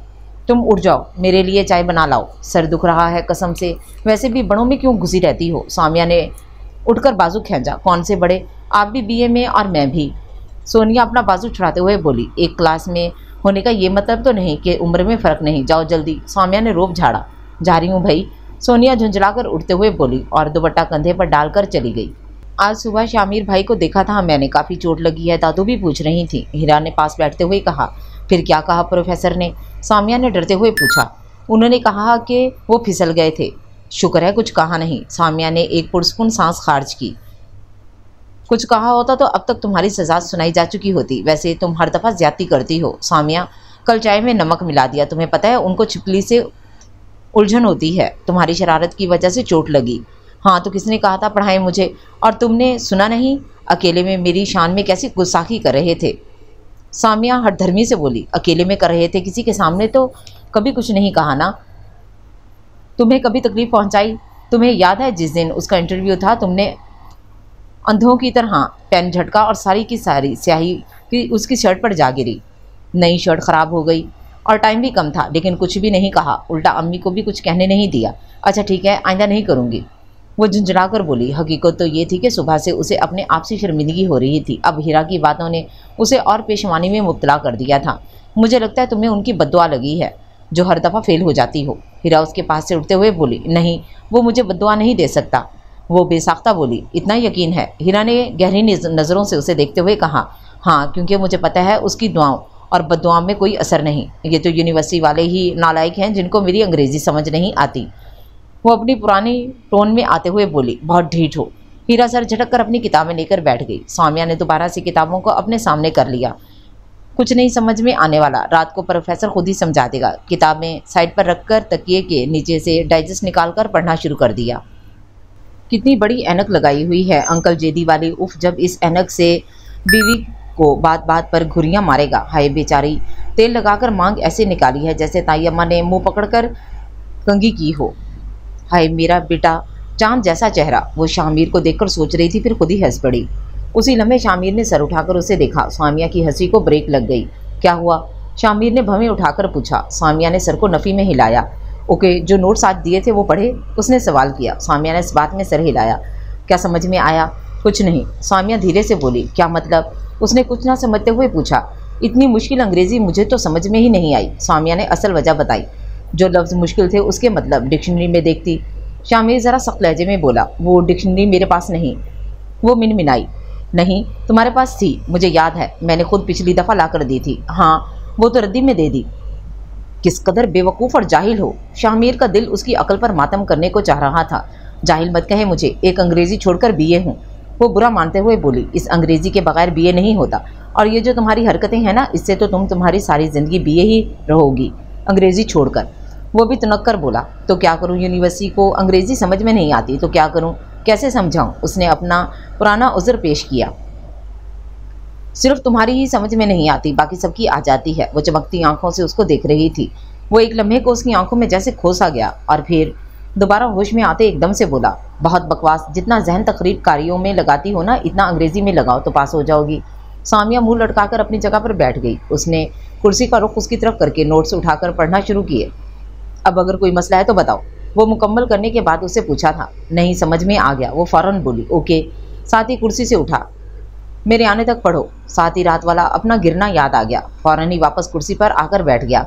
तुम उठ जाओ, मेरे लिए चाय बना लाओ, सर दुख रहा है कसम से, वैसे भी बड़ों में क्यों घुसी रहती हो। सामिया ने उठकर बाजू खींचा। कौन से बड़े, आप भी बीए में और मैं भी। सोनिया अपना बाजू छुड़ाते हुए बोली, एक क्लास में होने का ये मतलब तो नहीं कि उम्र में फ़र्क नहीं, जाओ जल्दी। सामिया ने रोब झाड़ा। जा रही हूँ भाई, सोनिया झुंझलाकर उठते हुए बोली और दुपट्टा कंधे पर डालकर चली गई। आज सुबह शामिर भाई को देखा था मैंने, काफ़ी चोट लगी है, दादू भी पूछ रही थी। हीरा ने पास बैठते हुए कहा। फिर क्या कहा प्रोफेसर ने, सामिया ने डरते हुए पूछा। उन्होंने कहा कि वो फिसल गए थे। शुक्र है कुछ कहा नहीं। सामिया ने एक पुरस्कुन सांस खारिज की। कुछ कहा होता तो अब तक तुम्हारी सजा सुनाई जा चुकी होती। वैसे तुम हर दफ़ा ज्यादती करती हो सामिया, कल चाय में नमक मिला दिया, तुम्हें पता है उनको छिपकली से उलझन होती है, तुम्हारी शरारत की वजह से चोट लगी। हाँ तो किसने कहा था पढ़ाएं मुझे, और तुमने सुना नहीं, अकेले में मेरी शान में कैसी गुस्ताखी कर रहे थे। सामिया हठधर्मी से बोली, अकेले में कर रहे थे, किसी के सामने तो कभी कुछ नहीं कहा ना। तुम्हें कभी तकलीफ पहुंचाई। तुम्हें याद है जिस दिन उसका इंटरव्यू था, तुमने अंधों की तरह पेन झटका और सारी की सारी स्याही की उसकी शर्ट पर जा गिरी। नई शर्ट ख़राब हो गई और टाइम भी कम था, लेकिन कुछ भी नहीं कहा, उल्टा अम्मी को भी कुछ कहने नहीं दिया। अच्छा ठीक है, आइंदा नहीं करूँगी, वो झुंझला कर बोली। हकीकत तो ये थी कि सुबह से उसे अपने आप से शर्मिंदगी हो रही थी। अब हीरा की बातों ने उसे और पेशवानी में मुब्तला कर दिया था। मुझे लगता है तुम्हें उनकी बद्दुआ लगी है जो हर दफ़ा फेल हो जाती हो। हीरा उसके पास से उठते हुए बोली, नहीं वो मुझे बद्दुआ नहीं दे सकता। वो बेसाख्ता बोली, इतना यकीन है। हीरा ने गहरी नज़रों से उसे देखते हुए कहा, हाँ क्योंकि मुझे पता है उसकी दुआओं और बद्दुआओं में कोई असर नहीं। ये तो यूनिवर्सिटी वाले ही नालायक हैं जिनको मेरी अंग्रेज़ी समझ नहीं आती। वो अपनी पुरानी टोन में आते हुए बोली, बहुत ढीठ हो। हीरा सर झटक कर अपनी किताबें लेकर बैठ गई। सामिया ने दोबारा से किताबों को अपने सामने कर लिया। कुछ नहीं समझ में आने वाला, रात को प्रोफेसर खुद ही समझा देगा। किताबें साइड पर रखकर तकिए के नीचे से डाइजेस्ट निकालकर पढ़ना शुरू कर दिया। कितनी बड़ी ऐनक लगाई हुई है अंकल जेदी वाली। उफ, जब इस ऐनक से बीवी को बात बात पर घुरियाँ मारेगा। हाय बेचारी, तेल लगाकर मांग ऐसे निकाली है जैसे ताई अम्मा ने मुँह पकड़कर कंघी की हो। हाय मेरा बेटा, चांद जैसा चेहरा। वो शामिर को देखकर सोच रही थी, फिर खुद ही हंस पड़ी। उसी लम्हे शामिर ने सर उठाकर उसे देखा। सामिया की हंसी को ब्रेक लग गई। क्या हुआ, शामिर ने भवें उठाकर पूछा। सामिया ने सर को नफ़ी में हिलाया। ओके, जो नोट्स आज दिए थे वो पढ़े, उसने सवाल किया। सामिया ने इस बात में सर हिलाया। क्या समझ में आया? कुछ नहीं, सामिया धीरे से बोली। क्या मतलब? उसने कुछ ना समझते हुए पूछा। इतनी मुश्किल अंग्रेज़ी मुझे तो समझ में ही नहीं आई। सामिया ने असल वजह बताई। जो लफ्ज़ मुश्किल थे उसके मतलब डिक्शनरी में देखती। शामिर ज़रा सख्त लहजे में बोला, वो डिक्शनरी मेरे पास नहीं। वो मिनमिनाई। नहीं तुम्हारे पास थी, मुझे याद है, मैंने खुद पिछली दफ़ा ला कर दी थी। हाँ वो तो रद्दी में दे दी। किस कदर बेवकूफ़ और जाहिल हो। शामिर का दिल उसकी अकल पर मातम करने को चाह रहा था। जाहिल मत कहे मुझे, एक अंग्रेज़ी छोड़कर बीए हूँ। वो बुरा मानते हुए बोली, इस अंग्रेज़ी के बगैर बीए नहीं होता, और ये जो तुम्हारी हरकतें हैं ना, इससे तो तुम तुम्हारी सारी ज़िंदगी बीए ही रहोगी अंग्रेज़ी छोड़कर। वो भी तुनक कर बोला, तो क्या करूँ, यूनिवर्सिटी को अंग्रेज़ी समझ में नहीं आती तो क्या करूँ, कैसे समझाऊँ। उसने अपना पुराना उज़्र पेश किया। सिर्फ तुम्हारी ही समझ में नहीं आती, बाकी सबकी आ जाती है। वो चमकती आंखों से उसको देख रही थी। वो एक लम्हे को उसकी आंखों में जैसे खोसा गया और फिर दोबारा होश में आते एकदम से बोला, बहुत बकवास, जितना जहन तकरीर कारियों में लगाती हो ना, इतना अंग्रेजी में लगाओ तो पास हो जाओगी। सामिया मुंह लटकाकर अपनी जगह पर बैठ गई। उसने कुर्सी का रुख उसकी तरफ करके नोट्स उठाकर पढ़ना शुरू किए। अब अगर कोई मसला है तो बताओ, वो मुकम्मल करने के बाद उससे पूछा था। नहीं समझ में आ गया, वो फ़ौरन बोली, ओके। साथ ही कुर्सी से उठा, मेरे आने तक पढ़ो। साथ ही रात वाला अपना गिरना याद आ गया, फ़ौरन ही वापस कुर्सी पर आकर बैठ गया।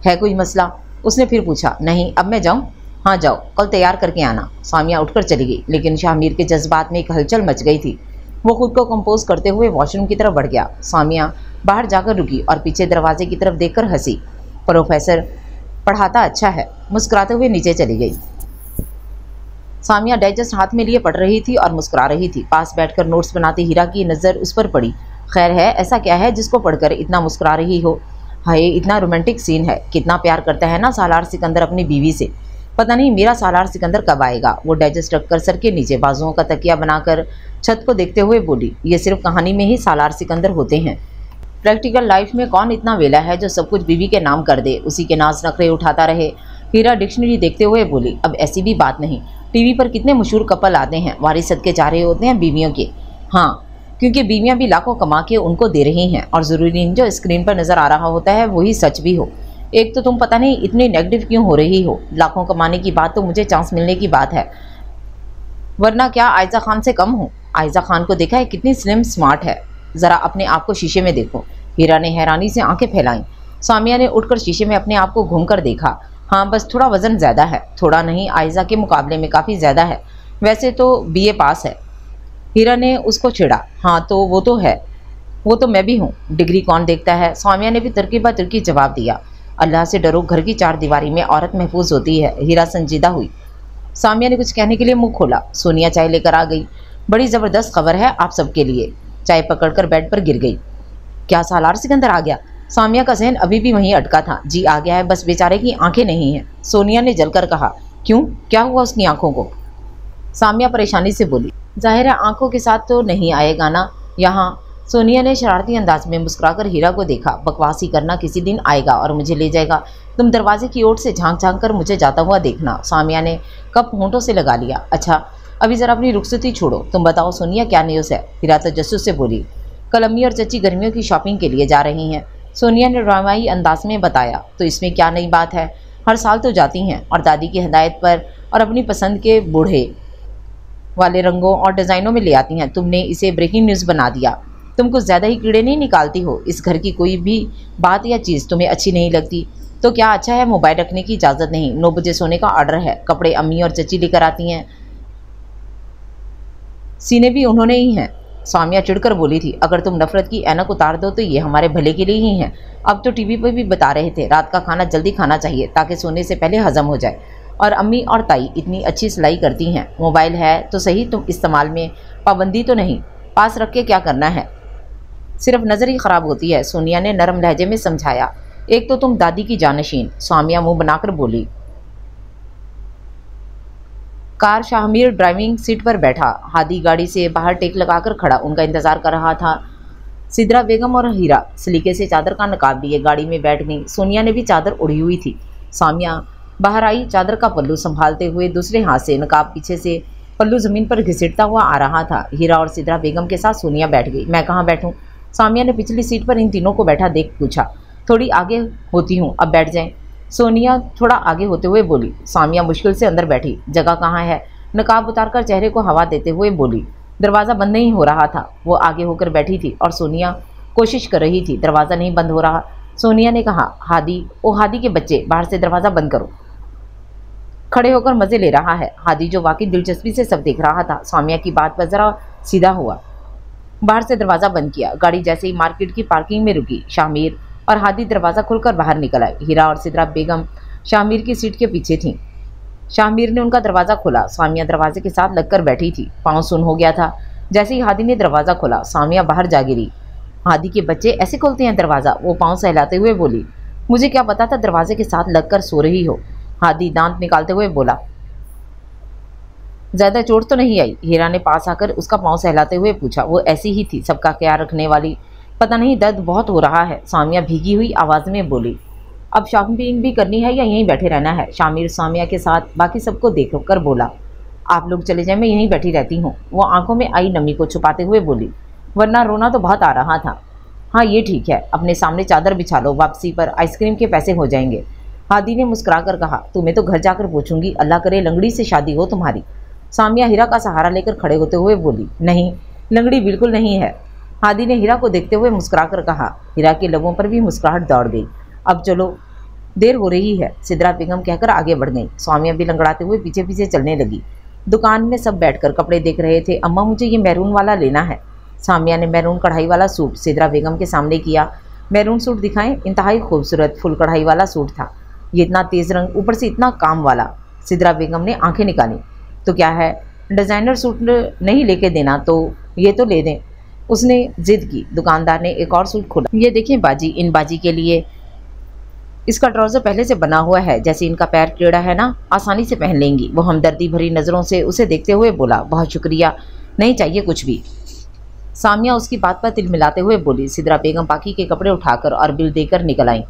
है कोई मसला? उसने फिर पूछा। नहीं, अब मैं जाऊँ? हाँ जाओ, कल तैयार करके आना। सामिया उठकर चली गई, लेकिन शाहमीर के जज्बात में एक हलचल मच गई थी। वो खुद को कंपोज करते हुए वॉशरूम की तरफ बढ़ गया। सामिया बाहर जाकर रुकी और पीछे दरवाजे की तरफ देखकर हंसी। प्रोफेसर पढ़ाता अच्छा है, मुस्कुराते हुए नीचे चली गई। सामिया डाइजेस्ट हाथ में लिए पढ़ रही थी और मुस्कुरा रही थी। पास बैठकर नोट्स बनाते हीरा की नज़र उस पर पड़ी। खैर है, ऐसा क्या है जिसको पढ़कर इतना मुस्कुरा रही हो? हाय, इतना रोमांटिक सीन है। कितना प्यार करता है ना सालार सिकंदर अपनी बीवी से। पता नहीं मेरा सालार सिकंदर कब आएगा। वो डाइजेस्ट रखकर सर के नीचे बाजुओं का तकिया बनाकर छत को देखते हुए बोली, ये सिर्फ कहानी में ही सालार सिकंदर होते हैं। प्रैक्टिकल लाइफ में कौन इतना वेला है जो सब कुछ बीवी के नाम कर दे, उसी के नाज नखरे उठाता रहे। हीरा डिक्शनरी देखते हुए बोली, अब ऐसी भी बात नहीं, टीवी पर कितने मशहूर कपल आते हैं, वारिस सदके जा रहे होते हैं बीवियों के। हाँ, क्योंकि बीवियाँ भी लाखों कमा के उनको दे रही हैं, और ज़रूरी नहीं जो स्क्रीन पर नज़र आ रहा होता है वही सच भी हो। एक तो तुम पता नहीं इतनी नेगेटिव क्यों हो रही हो। लाखों कमाने की बात तो मुझे चांस मिलने की बात है, वरना क्या आयजा खान से कम हूँ। आयजा खान को देखा है, कितनी स्लिम स्मार्ट है। ज़रा अपने आप को शीशे में देखो। हीरा ने हैरानी से आंखें फैलाईं। सामिया ने उठकर शीशे में अपने आप को घूमकर देखा। हाँ, बस थोड़ा वज़न ज़्यादा है। थोड़ा नहीं, आयजा के मुकाबले में काफ़ी ज़्यादा है। वैसे तो BA पास है। हीरा ने उसको छेड़ा। हाँ तो वो तो है, वो तो मैं भी हूँ। डिग्री कौन देखता है? सामिया ने भी तरकी ब तरकी जवाब दिया। अल्लाह से डरो, घर की चार दीवारी में औरत महफूज होती है। हीरा संजीदा हुई। सामिया ने कुछ कहने के लिए मुंह खोला। सोनिया चाय लेकर आ गई। बड़ी ज़बरदस्त खबर है आप सबके लिए। चाय पकड़कर बेड पर गिर गई। क्या सालार सिकंदर आ गया? सामिया का जहन अभी भी वहीं अटका था। जी आ गया है, बस बेचारे की आंखें नहीं हैं। सोनिया ने जलकर कहा। क्यों, क्या हुआ उसकी आंखों को? सामिया परेशानी से बोली। जाहिर है आंखों के साथ तो नहीं आएगा ना यहाँ। सोनिया ने शरारती अंदाज में मुस्कुराकर हीरा को देखा। बकवास ही करना, किसी दिन आएगा और मुझे ले जाएगा। तुम दरवाजे की ओर से झांक झांक कर मुझे जाता हुआ देखना। सामिया ने कप होंठों से लगा लिया। अच्छा, अभी ज़रा अपनी रुखसती छोड़ो, तुम बताओ सोनिया क्या न्यूज़ है? हीरा तजस्सुस से बोली। कल अम्मी और चची गर्मियों की शॉपिंग के लिए जा रही हैं। सोनिया ने ड्रामाई अंदाज में बताया। तो इसमें क्या नई बात है? हर साल तो जाती हैं, और दादी की हिदायत पर और अपनी पसंद के बूढ़े वाले रंगों और डिज़ाइनों में ले आती हैं। तुमने इसे ब्रेकिंग न्यूज़ बना दिया। तुम कुछ ज़्यादा ही कीड़े नहीं निकालती हो? इस घर की कोई भी बात या चीज़ तुम्हें अच्छी नहीं लगती तो क्या अच्छा है? मोबाइल रखने की इजाज़त नहीं, 9 बजे सोने का ऑर्डर है। कपड़े अम्मी और चची लेकर आती हैं, सीने भी उन्होंने ही हैं। सामिया चिढ़कर बोली थी। अगर तुम नफरत की ऐनक उतार दो तो ये हमारे भले के लिए ही हैं। अब तो टीवी पर भी बता रहे थे रात का खाना जल्दी खाना चाहिए ताकि सोने से पहले हजम हो जाए। और अम्मी और ताई इतनी अच्छी सिलाई करती हैं। मोबाइल है तो सही, तुम इस्तेमाल में पाबंदी तो नहीं। पास रख के क्या करना है, सिर्फ नज़र ही ख़राब होती है। सोनिया ने नरम लहजे में समझाया। एक तो तुम दादी की जानशीन। सामिया मुंह बनाकर बोली। कार शाहमीर ड्राइविंग सीट पर बैठा। हादी गाड़ी से बाहर टेक लगाकर खड़ा उनका इंतज़ार कर रहा था। सिद्रा बेगम और हीरा सलीके से चादर का नकाब लिए गाड़ी में बैठ गई। सोनिया ने भी चादर उड़ी हुई थी। सामिया बाहर आई, चादर का पल्लू संभालते हुए दूसरे हाथ से नकाब पीछे से पल्लू ज़मीन पर घिसटता हुआ आ रहा था। हीरा और सिद्रा बेगम के साथ सोनिया बैठ गई। मैं कहाँ बैठूं? सामिया ने पिछली सीट पर इन तीनों को बैठा देख पूछा। थोड़ी आगे होती हूँ, अब बैठ जाएं। सोनिया थोड़ा आगे होते हुए बोली। सामिया मुश्किल से अंदर बैठी। जगह कहाँ है? नकाब उतारकर चेहरे को हवा देते हुए बोली। दरवाज़ा बंद नहीं हो रहा था। वो आगे होकर बैठी थी और सोनिया कोशिश कर रही थी। दरवाज़ा नहीं बंद हो रहा। सोनिया ने कहा, हादी, ओ हादी के बच्चे, बाहर से दरवाज़ा बंद करो। खड़े होकर मज़े ले रहा है। हादी जो वाकई दिलचस्पी से सब देख रहा था, सामिया की बात पर ज़रा सीधा हुआ। बाहर से दरवाज़ा बंद किया। गाड़ी जैसे ही मार्केट की पार्किंग में रुकी, शामिर और हादी दरवाज़ा खुलकर बाहर निकल आए। हीरा और सिद्रा बेगम शामिर की सीट के पीछे थीं। शामिर ने उनका दरवाज़ा खोला। सामिया दरवाजे के साथ लगकर बैठी थी। पाँव सुन हो गया था। जैसे ही हादी ने दरवाज़ा खोला, सामिया बाहर जा गिरी। हादी के बच्चे ऐसे खोलते हैं दरवाज़ा? वो पाँव सहलाते हुए बोली। मुझे क्या पता था दरवाजे के साथ लगकर सो रही हो। हादी दांत निकालते हुए बोला। ज़्यादा चोट तो नहीं आई? हीरा ने पास आकर उसका पाँव सहलाते हुए पूछा। वो ऐसी ही थी, सबका ख्याल रखने वाली। पता नहीं दर्द बहुत हो रहा है, सामिया भीगी हुई आवाज़ में बोली। अब शॉपिंग भी करनी है या यहीं बैठे रहना है? शामिर सामिया के साथ बाकी सबको देख कर बोला। आप लोग चले जाएं, मैं यहीं बैठी रहती हूँ। वो आंखों में आई नमी को छुपाते हुए बोली, वरना रोना तो बहुत आ रहा था। हाँ ये ठीक है, अपने सामने चादर बिछा लो, वापसी पर आइसक्रीम के पैसे हो जाएंगे। हादी ने मुस्कुरा कर कहा, तुम्हें तो घर जाकर पूछूंगी, अल्लाह करे लंगड़ी से शादी हो तुम्हारी। सामिया हीरा का सहारा लेकर खड़े होते हुए बोली, नहीं लंगड़ी बिल्कुल नहीं है। हादी ने हीरा को देखते हुए मुस्कुरा कर कहा। हीरा के लबों पर भी मुस्कुराहट दौड़ गई। अब चलो, देर हो रही है, सिद्रा बेगम कहकर आगे बढ़ गई। सामिया भी लंगड़ाते हुए पीछे पीछे चलने लगी। दुकान में सब बैठकर कपड़े देख रहे थे। अम्मा मुझे ये मैरून वाला लेना है। सामिया ने मैरून कढ़ाई वाला सूट सिद्रा बेगम के सामने किया। मैरून सूट दिखाएं? इंतहाई खूबसूरत फुल कढ़ाई वाला सूट था। ये इतना तेज़ रंग, ऊपर से इतना काम वाला। सिद्रा बेगम ने आंखें निकाली। तो क्या है, डिज़ाइनर सूट नहीं लेके देना तो ये तो ले दें। उसने जिद की। दुकानदार ने एक और सूट खोला। ये देखें बाजी, इन बाजी के लिए इसका ट्राउज़र पहले से बना हुआ है, जैसे इनका पैर टेढ़ा है ना, आसानी से पहन लेंगी। वो हमदर्दी भरी नज़रों से उसे देखते हुए बोला, बहुत शुक्रिया, नहीं चाहिए कुछ भी। सामिया उसकी बात पर तिल मिलाते हुए बोली। सिद्रा बेगम बाकी के कपड़े उठाकर और बिल देकर निकल आई।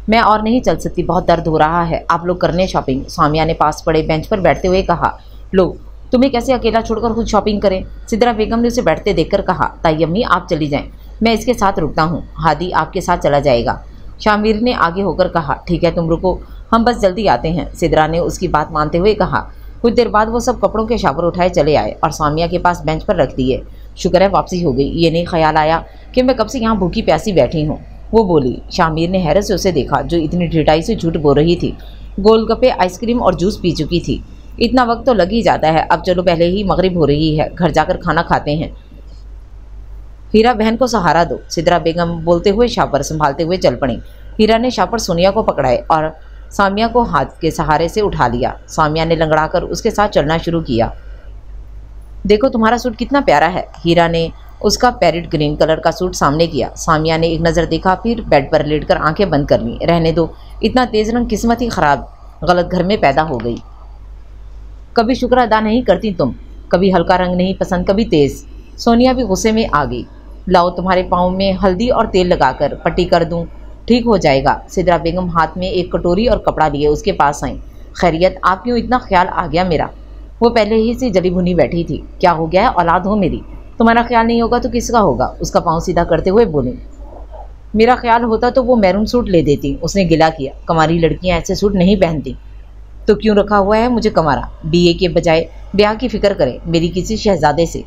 मैं और नहीं चल सकती, बहुत दर्द हो रहा है, आप लोग करने शॉपिंग। सामिया ने पास पड़े बेंच पर बैठते हुए कहा, लो तुम्हें कैसे अकेला छोड़कर खुद शॉपिंग करें। सिद्रा बेगम ने उसे बैठते देखकर कहा, ताई अम्मी आप चली जाएं, मैं इसके साथ रुकता हूँ, हादी आपके साथ चला जाएगा। शामिर ने आगे होकर कहा, ठीक है तुम रुको, हम बस जल्दी आते हैं। सिद्रा ने उसकी बात मानते हुए कहा। कुछ देर बाद वो सब कपड़ों के शावर उठाए चले आए और सामिया के पास बेंच पर रख दिए। शुक्र है वापसी हो गई, ये नहीं ख्याल आया कि मैं कब से यहाँ भूखी प्यासी बैठी हूँ, वो बोली। शामिर ने हैरत से उसे देखा, जो इतनी ढिठाई से झूठ बोल रही थी। गोलगप्पे, आइसक्रीम और जूस पी चुकी थी। इतना वक्त तो लग ही जाता है। अब चलो, पहले ही मगरिब हो रही है, घर जाकर खाना खाते हैं। हीरा बहन को सहारा दो, सिद्रा बेगम बोलते हुए शापर संभालते हुए चल पड़ी। हीरा ने शापर सोनिया को पकड़ाए और सामिया को हाथ के सहारे से उठा लिया। सामिया ने लंगड़ाकर उसके साथ चलना शुरू किया। देखो तुम्हारा सूट कितना प्यारा है। हीरा ने उसका पैरेट ग्रीन कलर का सूट सामने किया। सामिया ने एक नज़र देखा, फिर बेड पर लेटकर आंखें बंद कर लीं। रहने दो, इतना तेज़ रंग किस्मत ही ख़राब, गलत घर में पैदा हो गई। कभी शुक्र अदा नहीं करती तुम, कभी हल्का रंग नहीं पसंद, कभी तेज़। सोनिया भी गुस्से में आ गई। लाओ तुम्हारे पाँव में हल्दी और तेल लगाकर पट्टी कर दूं, ठीक हो जाएगा। सिद्रा बेगम हाथ में एक कटोरी और कपड़ा लिए उसके पास आई। खैरियत, आप क्यों इतना ख्याल आ गया मेरा? वो पहले ही से जली भुनी बैठी थी। क्या हो गया है, औलाद हो मेरी, तुम्हारा ख्याल नहीं होगा तो किसका होगा? उसका पाँव सीधा करते हुए बोली। मेरा ख्याल होता तो वो मैरून सूट ले देती, उसने गिला किया। कमारी लड़कियां ऐसे सूट नहीं पहनती। तो क्यों रखा हुआ है मुझे कमारा? बीए के बजाय ब्याह की फिक्र करे मेरी किसी शहजादे से।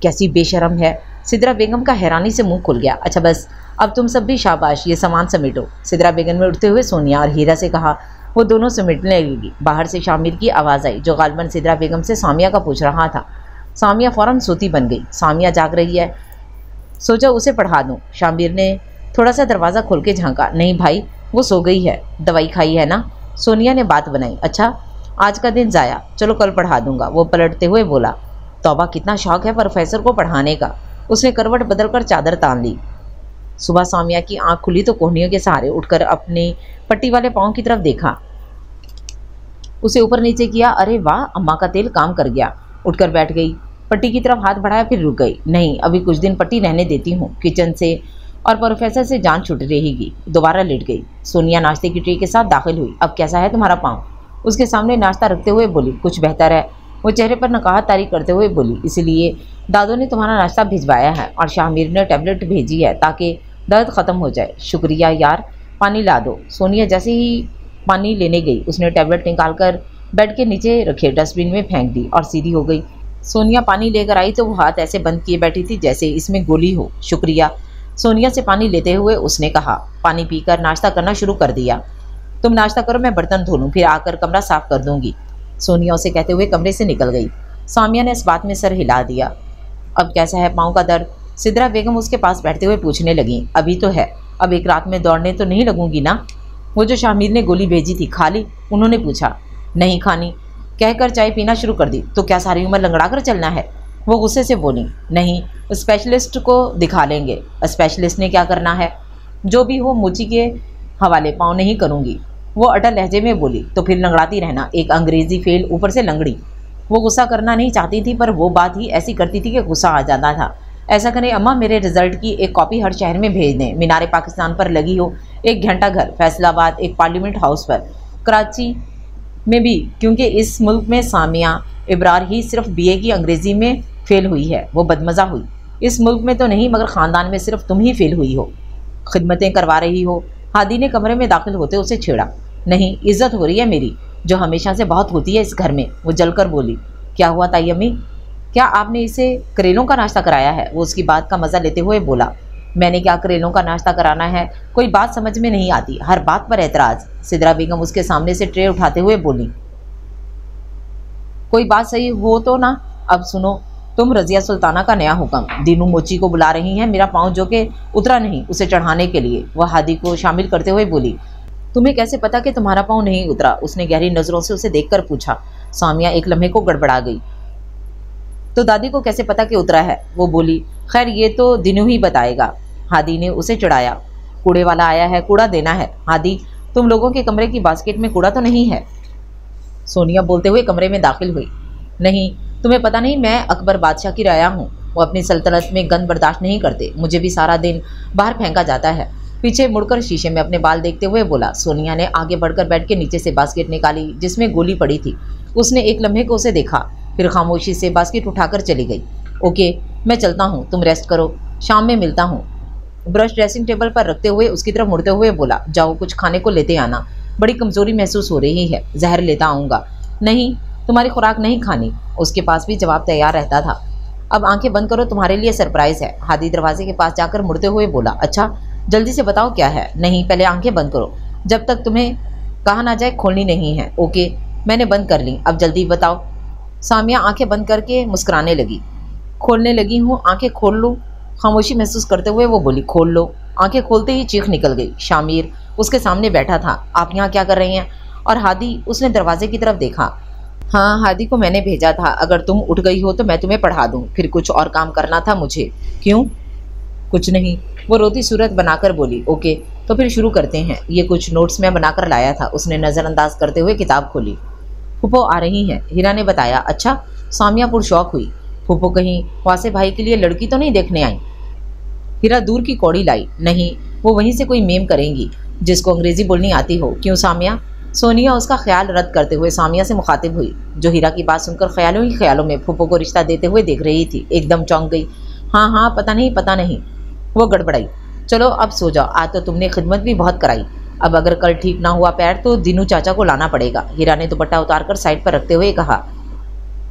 कैसी बेशरम है। सिद्रा बेगम का हैरानी से मुंह खुल गया। अच्छा बस, अब तुम सब भी शाबाश, ये सामान समेटो। सिद्रा बेगम ने उठते हुए सोनिया और हीरा से कहा। वो दोनों समेटने लगी। बाहर से शामिर की आवाज़ आई, जो गालबन सिद्रा बेगम से सामिया का पूछ रहा था। सामिया फ़ौरन सोती बन गई। सामिया जाग रही है, सोचा उसे पढ़ा दूँ। शामिर ने थोड़ा सा दरवाज़ा खोल के झांका। नहीं भाई, वो सो गई है, दवाई खाई है ना। सोनिया ने बात बनाई। अच्छा, आज का दिन ज़ाया, चलो कल पढ़ा दूंगा, वो पलटते हुए बोला। तौबा, कितना शौक है प्रोफेसर को पढ़ाने का। उसने करवट बदलकर चादर तान ली। सुबह सामिया की आंख खुली तो कोहनियों के सहारे उठकर अपने पट्टी वाले पाँव की तरफ देखा। उसे ऊपर नीचे किया। अरे वाह, अम्मा का तेल काम कर गया। उठकर बैठ गई। पट्टी की तरफ हाथ बढ़ाया, फिर रुक गई। नहीं, अभी कुछ दिन पट्टी रहने देती हूँ। किचन से और प्रोफेसर से जान छूट रहेगी। दोबारा लेट गई। सोनिया नाश्ते की ट्रे के साथ दाखिल हुई। अब कैसा है तुम्हारा पाँव? उसके सामने नाश्ता रखते हुए बोली। कुछ बेहतर है, वो चेहरे पर नकाहत तारी करते हुए बोली। इसलिए दादू ने तुम्हारा नाश्ता भिजवाया है और शामिर ने टैबलेट भेजी है ताकि दर्द ख़त्म हो जाए। शुक्रिया यार, पानी ला दो। सोनिया जैसे ही पानी लेने गई, उसने टैबलेट निकालकर बेड के नीचे रखे डस्टबिन में फेंक दी और सीधी हो गई। सोनिया पानी लेकर आई तो वो हाथ ऐसे बंद किए बैठी थी जैसे इसमें गोली हो। शुक्रिया, सोनिया से पानी लेते हुए उसने कहा। पानी पीकर नाश्ता करना शुरू कर दिया। तुम नाश्ता करो, मैं बर्तन धो लूँ, फिर आकर कमरा साफ कर दूंगी। सोनिया उसे कहते हुए कमरे से निकल गई। सामिया ने इस बात में सर हिला दिया। अब कैसा है पाँव का दर्द? सिद्रा बेगम उसके पास बैठते हुए पूछने लगी। अभी तो है, अब एक रात में दौड़ने तो नहीं लगूंगी ना? वो जो शामिर ने गोली भेजी थी, खा ली? उन्होंने पूछा। नहीं खानी, कहकर चाय पीना शुरू कर दी। तो क्या सारी उम्र लंगड़ा कर चलना है? वो गुस्से से बोली। नहीं, स्पेशलिस्ट को दिखा लेंगे। स्पेशलिस्ट ने क्या करना है? जो भी हो, मुची के हवाले पाँव नहीं करूँगी, वो अटल लहजे में बोली। तो फिर लंगड़ाती रहना, एक अंग्रेजी फेल, ऊपर से लंगड़ी। वो गुस्सा करना नहीं चाहती थी, पर वो बात ही ऐसी करती थी कि गुस्सा आ जाता था। ऐसा करें अम्मा, मेरे रिजल्ट की एक कॉपी हर शहर में भेज दें, मीनार पाकिस्तान पर लगी हो, एक घंटा घर फैसलाबाद, एक पार्लियामेंट हाउस पर, कराची में भी, क्योंकि इस मुल्क में सामिया इब्रार ही सिर्फ बीए की अंग्रेज़ी में फ़ेल हुई है, वो बदमज़ा हुई। इस मुल्क में तो नहीं मगर ख़ानदान में सिर्फ तुम ही फ़ेल हुई हो, खिदमतें करवा रही हो। हादी ने कमरे में दाखिल होते उसे छेड़ा। नहीं, इज़्ज़त हो रही है मेरी, जो हमेशा से बहुत होती है इस घर में। वो जलकर बोली। क्या हुआ ताई अम्मी, क्या आपने इसे करेलों का नाश्ता कराया है? वो उसकी बात का मज़ा लेते हुए बोला। मैंने क्या करेलों का नाश्ता कराना है, कोई बात समझ में नहीं आती, हर बात पर एतराज़। सिद्रा बेगम उसके सामने से ट्रे उठाते हुए बोली। कोई बात सही हो तो ना, अब सुनो, तुम रज़िया सुल्ताना का नया हुक्म, दीनू मोची को बुला रही हैं, मेरा पाँव जो कि उतरा नहीं उसे चढ़ाने के लिए। वह हादी को शामिल करते हुए बोली। तुम्हें कैसे पता कि तुम्हारा पाँव नहीं उतरा? उसने गहरी नज़रों से उसे देखकर पूछा। सामिया एक लम्हे को गड़बड़ा गई। तो दादी को कैसे पता कि उतरा है? वो बोली। खैर ये तो दीनू ही बताएगा। हादी ने उसे चढ़ाया। कूड़े वाला आया है, कूड़ा देना है। हादी, तुम लोगों के कमरे की बास्केट में कूड़ा तो नहीं है? सोनिया बोलते हुए कमरे में दाखिल हुई। नहीं, तुम्हें पता नहीं, मैं अकबर बादशाह की राया हूँ। वो अपनी सल्तनत में गंद बर्दाश्त नहीं करते, मुझे भी सारा दिन बाहर फेंका जाता है। पीछे मुड़कर शीशे में अपने बाल देखते हुए बोला। सोनिया ने आगे बढ़कर बैठ के नीचे से बास्केट निकाली जिसमें गोली पड़ी थी। उसने एक लम्हे को उसे देखा, फिर खामोशी से बास्केट उठाकर चली गई। ओके, मैं चलता हूँ, तुम रेस्ट करो, शाम में मिलता हूँ। ब्रश ड्रेसिंग टेबल पर रखते हुए उसकी तरफ मुड़ते हुए बोला। जाओ कुछ खाने को लेते आना, बड़ी कमज़ोरी महसूस हो रही है, जहर लेता आऊँगा। नहीं, तुम्हारी खुराक नहीं खानी। उसके पास भी जवाब तैयार रहता था। अब आंखें बंद करो, तुम्हारे लिए सरप्राइज़ है। हादी दरवाजे के पास जाकर मुड़ते हुए बोला। अच्छा, जल्दी से बताओ क्या है? नहीं, पहले आंखें बंद करो, जब तक तुम्हें कहा ना जाए खोलनी नहीं है। ओके, मैंने बंद कर ली, अब जल्दी बताओ। सामिया आंखें बंद करके मुस्कुराने लगी। खोलने लगी हूँ, आंखें खोल लो। खामोशी महसूस करते हुए वो बोली। खोल लो। आंखें खोलते ही चीख निकल गई। शामिर उसके सामने बैठा था। आप यहाँ क्या कर रही हैं? और हादी, उसने दरवाजे की तरफ देखा। हाँ, हादी को मैंने भेजा था, अगर तुम उठ गई हो तो मैं तुम्हें पढ़ा दूँ। फिर कुछ और काम करना था मुझे। क्यों? कुछ नहीं, वो रोती सूरत बनाकर बोली। ओके, तो फिर शुरू करते हैं। ये कुछ नोट्स मैं बनाकर लाया था। उसने नज़रअंदाज करते हुए किताब खोली। फूफो आ रही हैं, हीरा ने बताया। अच्छा, सामिया पुरशौक हुई। फूफो कहीं वासे भाई के लिए लड़की तो नहीं देखने आई? हीरा दूर की कौड़ी लाई। नहीं, वो वहीं से कोई मेम करेंगी जिसको अंग्रेज़ी बोलनी आती हो। क्यों सामिया? सोनिया उसका ख्याल रद्द करते हुए सामिया से मुखातिब हुई, जो हीरा की बात सुनकर ख्यालों ही ख्यालों में फूफो को रिश्ता देते हुए देख रही थी। एकदम चौंक गई। हाँ हाँ, पता नहीं, वो गड़बड़ाई। चलो अब सो जाओ, आज तो तुमने खिदमत भी बहुत कराई। अब अगर कल ठीक ना हुआ पैर तो दीनू चाचा को लाना पड़ेगा। हीरा ने दुपट्टा उतारकर साइड पर रखते हुए कहा।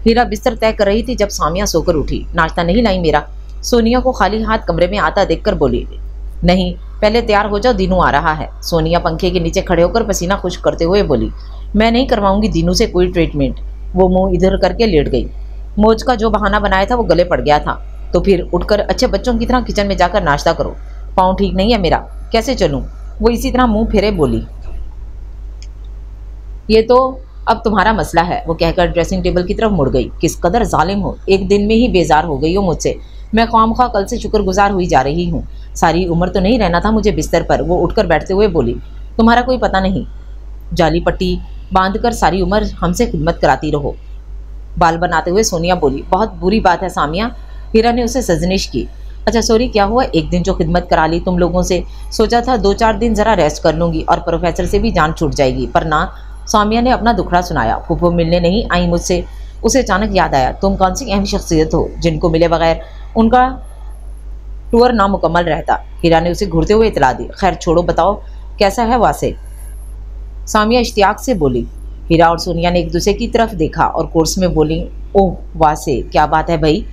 हीरा बिस्तर तय कर रही थी जब सामिया सोकर उठी। नाश्ता नहीं लाई मेरा? सोनिया को खाली हाथ कमरे में आता देखकर बोली। नहीं, पहले तैयार हो जाओ, दीनू आ रहा है। सोनिया पंखे के नीचे खड़े होकर पसीना खुश्क करते हुए बोली। मैं नहीं करवाऊंगी दीनू से कोई ट्रीटमेंट। वो मुंह इधर करके लेट गई। मौज का जो बहाना बनाया था वो गले पड़ गया था। तो फिर उठकर अच्छे बच्चों की तरह किचन में जाकर नाश्ता करो। पाँव ठीक नहीं है मेरा, कैसे चलूं? वो इसी तरह मुंह फेरे बोली। ये तो अब तुम्हारा मसला है। वो कहकर ड्रेसिंग टेबल की तरफ मुड़ गई। किस कदर जालिम हो, एक दिन में ही बेजार हो गई हो मुझसे। मैं ख्वामख्वा कल से शुक्रगुजार हुई जा रही हूँ। सारी उम्र तो नहीं रहना था मुझे बिस्तर पर। वो उठकर बैठते हुए बोली। तुम्हारा कोई पता नहीं, जाली पट्टी बांधकर सारी उम्र हमसे खिदमत कराती रहो। बाल बनाते हुए सोनिया बोली। बहुत बुरी बात है सामिया। हीरा ने उसे सजनिश की। अच्छा सॉरी, क्या हुआ? एक दिन जो खिदमत करा ली तुम लोगों से, सोचा था 2-4 दिन ज़रा रेस्ट कर लूँगी और प्रोफेसर से भी जान छूट जाएगी, पर ना। सामिया ने अपना दुखड़ा सुनाया। फूफो मिलने नहीं आई मुझसे। उसे अचानक याद आया, तुम कौन सी अहम शख्सियत हो जिनको मिले बगैर उनका टूर नामुकम्मल रहता। हीरा ने उसे घूरते हुए इतला दी। खैर छोड़ो, बताओ कैसा है वासे? सामिया इश्तियाक से बोली। हीरा और सोनिया ने एक दूसरे की तरफ देखा और कोर्स में बोली। ओह वासे, क्या बात है भाई?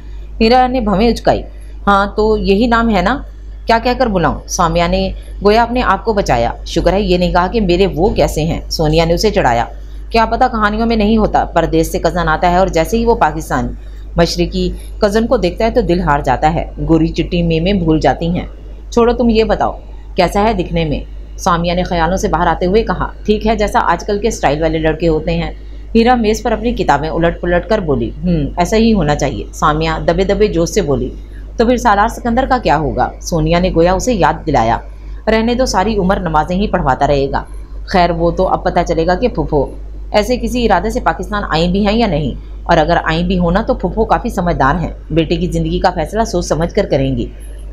हीरा ने भवें उचकाई। हाँ तो यही नाम है ना? क्या कहकर बुलाऊं? सामिया ने गोया अपने आप को बचाया। शुक्र है ये नहीं कहा कि मेरे वो कैसे हैं। सोनिया ने उसे चढ़ाया। क्या पता कहानियों में नहीं होता, परदेश से कज़न आता है और जैसे ही वो पाकिस्तान मशरिकी कज़न को देखता है तो दिल हार जाता है। गोरी चिट्टी में भूल जाती हैं। छोड़ो, तुम ये बताओ कैसा है दिखने में? सामिया ने ख्यालों से बाहर आते हुए कहा। ठीक है, जैसा आजकल के स्टाइल वाले लड़के होते हैं। हीरा मेज़ पर अपनी किताबें उलट पुलट कर बोली। ऐसा ही होना चाहिए। सामिया दबे दबे जोश से बोली। तो फिर सालार सिकंदर का क्या होगा? सोनिया ने गोया उसे याद दिलाया। रहने दो, सारी उम्र नमाजें ही पढ़वाता रहेगा। खैर वो तो अब पता चलेगा कि फूफो ऐसे किसी इरादे से पाकिस्तान आई भी हैं या नहीं, और अगर आई भी होना तो फूफो काफ़ी समझदार हैं, बेटे की ज़िंदगी का फैसला सोच समझ कर करेंगी।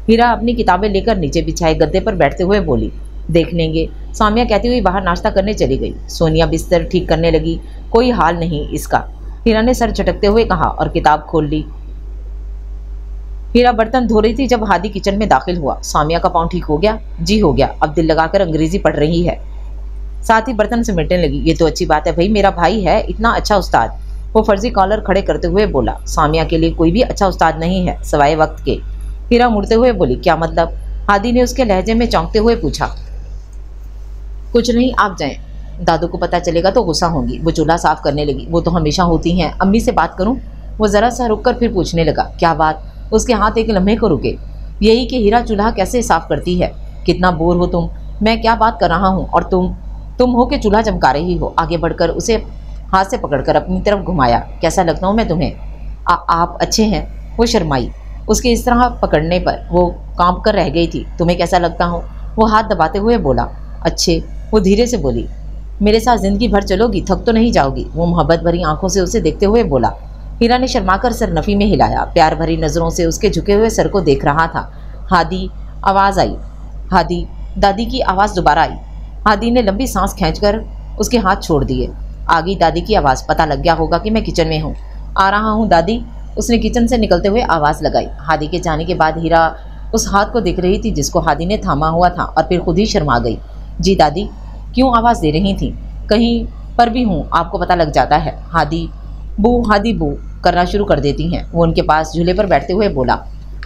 हीरा अपनी किताबें लेकर नीचे बिछाए गद्दे पर बैठते हुए बोली। देख लेंगे, सामिया कहती हुई बाहर नाश्ता करने चली गई। सोनिया बिस्तर ठीक करने लगी। कोई हाल नहीं इसका, हीरा ने सर झटकते हुए कहा और किताब खोल ली। हीरा बर्तन धो रही थी जब हादी किचन में दाखिल हुआ। सामिया का पाँव ठीक हो गया? जी हो गया, अब दिल लगाकर अंग्रेजी पढ़ रही है। साथ ही बर्तन समेटने लगी। ये तो अच्छी बात है भाई, मेरा भाई है इतना अच्छा उस्ताद। वो फर्जी कॉलर खड़े करते हुए बोला। सामिया के लिए कोई भी अच्छा उस्ताद नहीं है सवाए वक्त के। हीरा मुड़ते हुए बोली, क्या मतलब? हादी ने उसके लहजे में चौंकते हुए पूछा। कुछ नहीं, आप जाएं, दादू को पता चलेगा तो गुस्सा होंगी। वो चूल्हा साफ करने लगी। वो तो हमेशा होती हैं। अम्मी से बात करूं? वो ज़रा सा रुककर फिर पूछने लगा, क्या बात? उसके हाथ एक लम्हे को रुके। यही कि हीरा चूल्हा कैसे साफ करती है। कितना बोर हो तुम, मैं क्या बात कर रहा हूँ और तुम हो के चूल्हा चमका रही हो। आगे बढ़कर उसे हाथ से पकड़कर अपनी तरफ घुमाया। कैसा लगता हूँ मैं तुम्हें? आप अच्छे हैं। वो शर्माई। उसके इस तरह पकड़ने पर वो कांप कर रह गई थी। तुम्हें कैसा लगता हूँ? वो हाथ दबाते हुए बोला। अच्छे। वो धीरे से बोली। मेरे साथ जिंदगी भर चलोगी, थक तो नहीं जाओगी? वो मोहब्बत भरी आंखों से उसे देखते हुए बोला। हीरा ने शर्माकर सर नफी में हिलाया। प्यार भरी नज़रों से उसके झुके हुए सर को देख रहा था। हादी, आवाज़ आई। हादी। दादी की आवाज़ दोबारा आई। हादी ने लंबी सांस खींचकर उसके हाथ छोड़ दिए। आ गई दादी की आवाज़। पता लग गया होगा कि मैं किचन में हूँ। आ रहा हूँ दादी। उसने किचन से निकलते हुए आवाज़ लगाई। हादी के जाने के बाद हीरा उस हाथ को देख रही थी जिसको हादी ने थामा हुआ था और फिर खुद ही शर्मा गई। जी दादी। क्यों आवाज़ दे रही थी? कहीं पर भी हूँ आपको पता लग जाता है। हादी बू करना शुरू कर देती हैं। वो उनके पास झूले पर बैठते हुए बोला।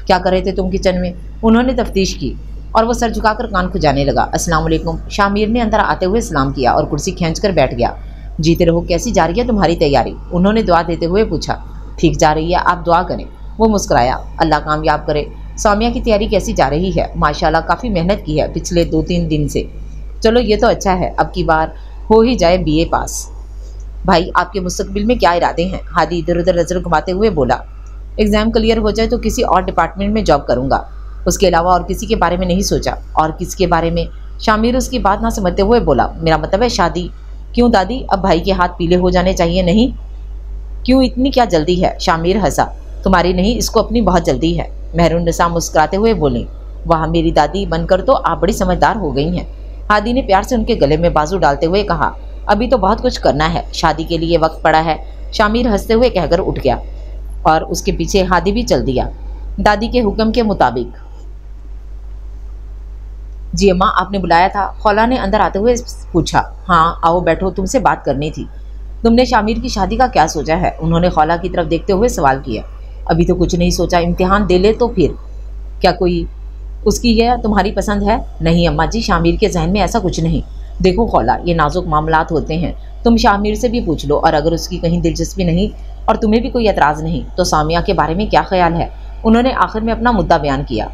क्या कर रहे थे तुम किचन में? उन्होंने तफ्तीश की और वो सर झुकाकर कान खुजाने लगा। अस्सलाम वालेकुम। शामिर ने अंदर आते हुए सलाम किया और कुर्सी खींचकर बैठ गया। जीते रहो। कैसी जा रही है तुम्हारी तैयारी? उन्होंने दुआ देते हुए पूछा। ठीक जा रही है, आप दुआ करें। वो मुस्कुराया। अल्लाह कामयाब करे। सामिया की तैयारी कैसी जा रही है? माशाल्लाह काफ़ी मेहनत की है पिछले 2-3 दिन से। चलो ये तो अच्छा है, अब की बार हो ही जाए BA पास। भाई आपके मुस्तकबिल में क्या इरादे हैं? हादी इधर उधर नजर घुमाते हुए बोला। एग्ज़ाम क्लियर हो जाए तो किसी और डिपार्टमेंट में जॉब करूंगा। उसके अलावा और किसी के बारे में नहीं सोचा। और किसके बारे में? शामिर उसकी बात ना समझते हुए बोला। मेरा मतलब है शादी। क्यों दादी, अब भाई के हाथ पीले हो जाने चाहिए नहीं? क्यों इतनी क्या जल्दी है? शामिर हंसा। तुम्हारी नहीं, इसको अपनी बहुत जल्दी है। मेहरुन्निसा मुस्कुराते हुए बोली। वाह मेरी दादी, बनकर तो आप बड़ी समझदार हो गई हैं। हादी ने प्यार से उनके गले में बाजू डालते हुए कहा। अभी तो बहुत कुछ करना है, शादी के लिए वक्त पड़ा है। शामिर हंसते हुए कहकर उठ गया और उसके पीछे हादी भी चल दिया। दादी के हुक्म के मुताबिक। जी अम्मा, आपने बुलाया था? खौला ने अंदर आते हुए पूछा। हाँ आओ बैठो, तुमसे बात करनी थी। तुमने शामिर की शादी का क्या सोचा है? उन्होंने खौला की तरफ देखते हुए सवाल किया। अभी तो कुछ नहीं सोचा, इम्तिहान दे ले तो फिर। क्या कोई उसकी यह तुम्हारी पसंद है? नहीं अम्मा जी, शामिर के जहन में ऐसा कुछ नहीं। देखो खौला, ये नाजुक मामलात होते हैं, तुम शामिर से भी पूछ लो और अगर उसकी कहीं दिलचस्पी नहीं और तुम्हें भी कोई एतराज़ नहीं तो सामिया के बारे में क्या ख्याल है? उन्होंने आखिर में अपना मुद्दा बयान किया।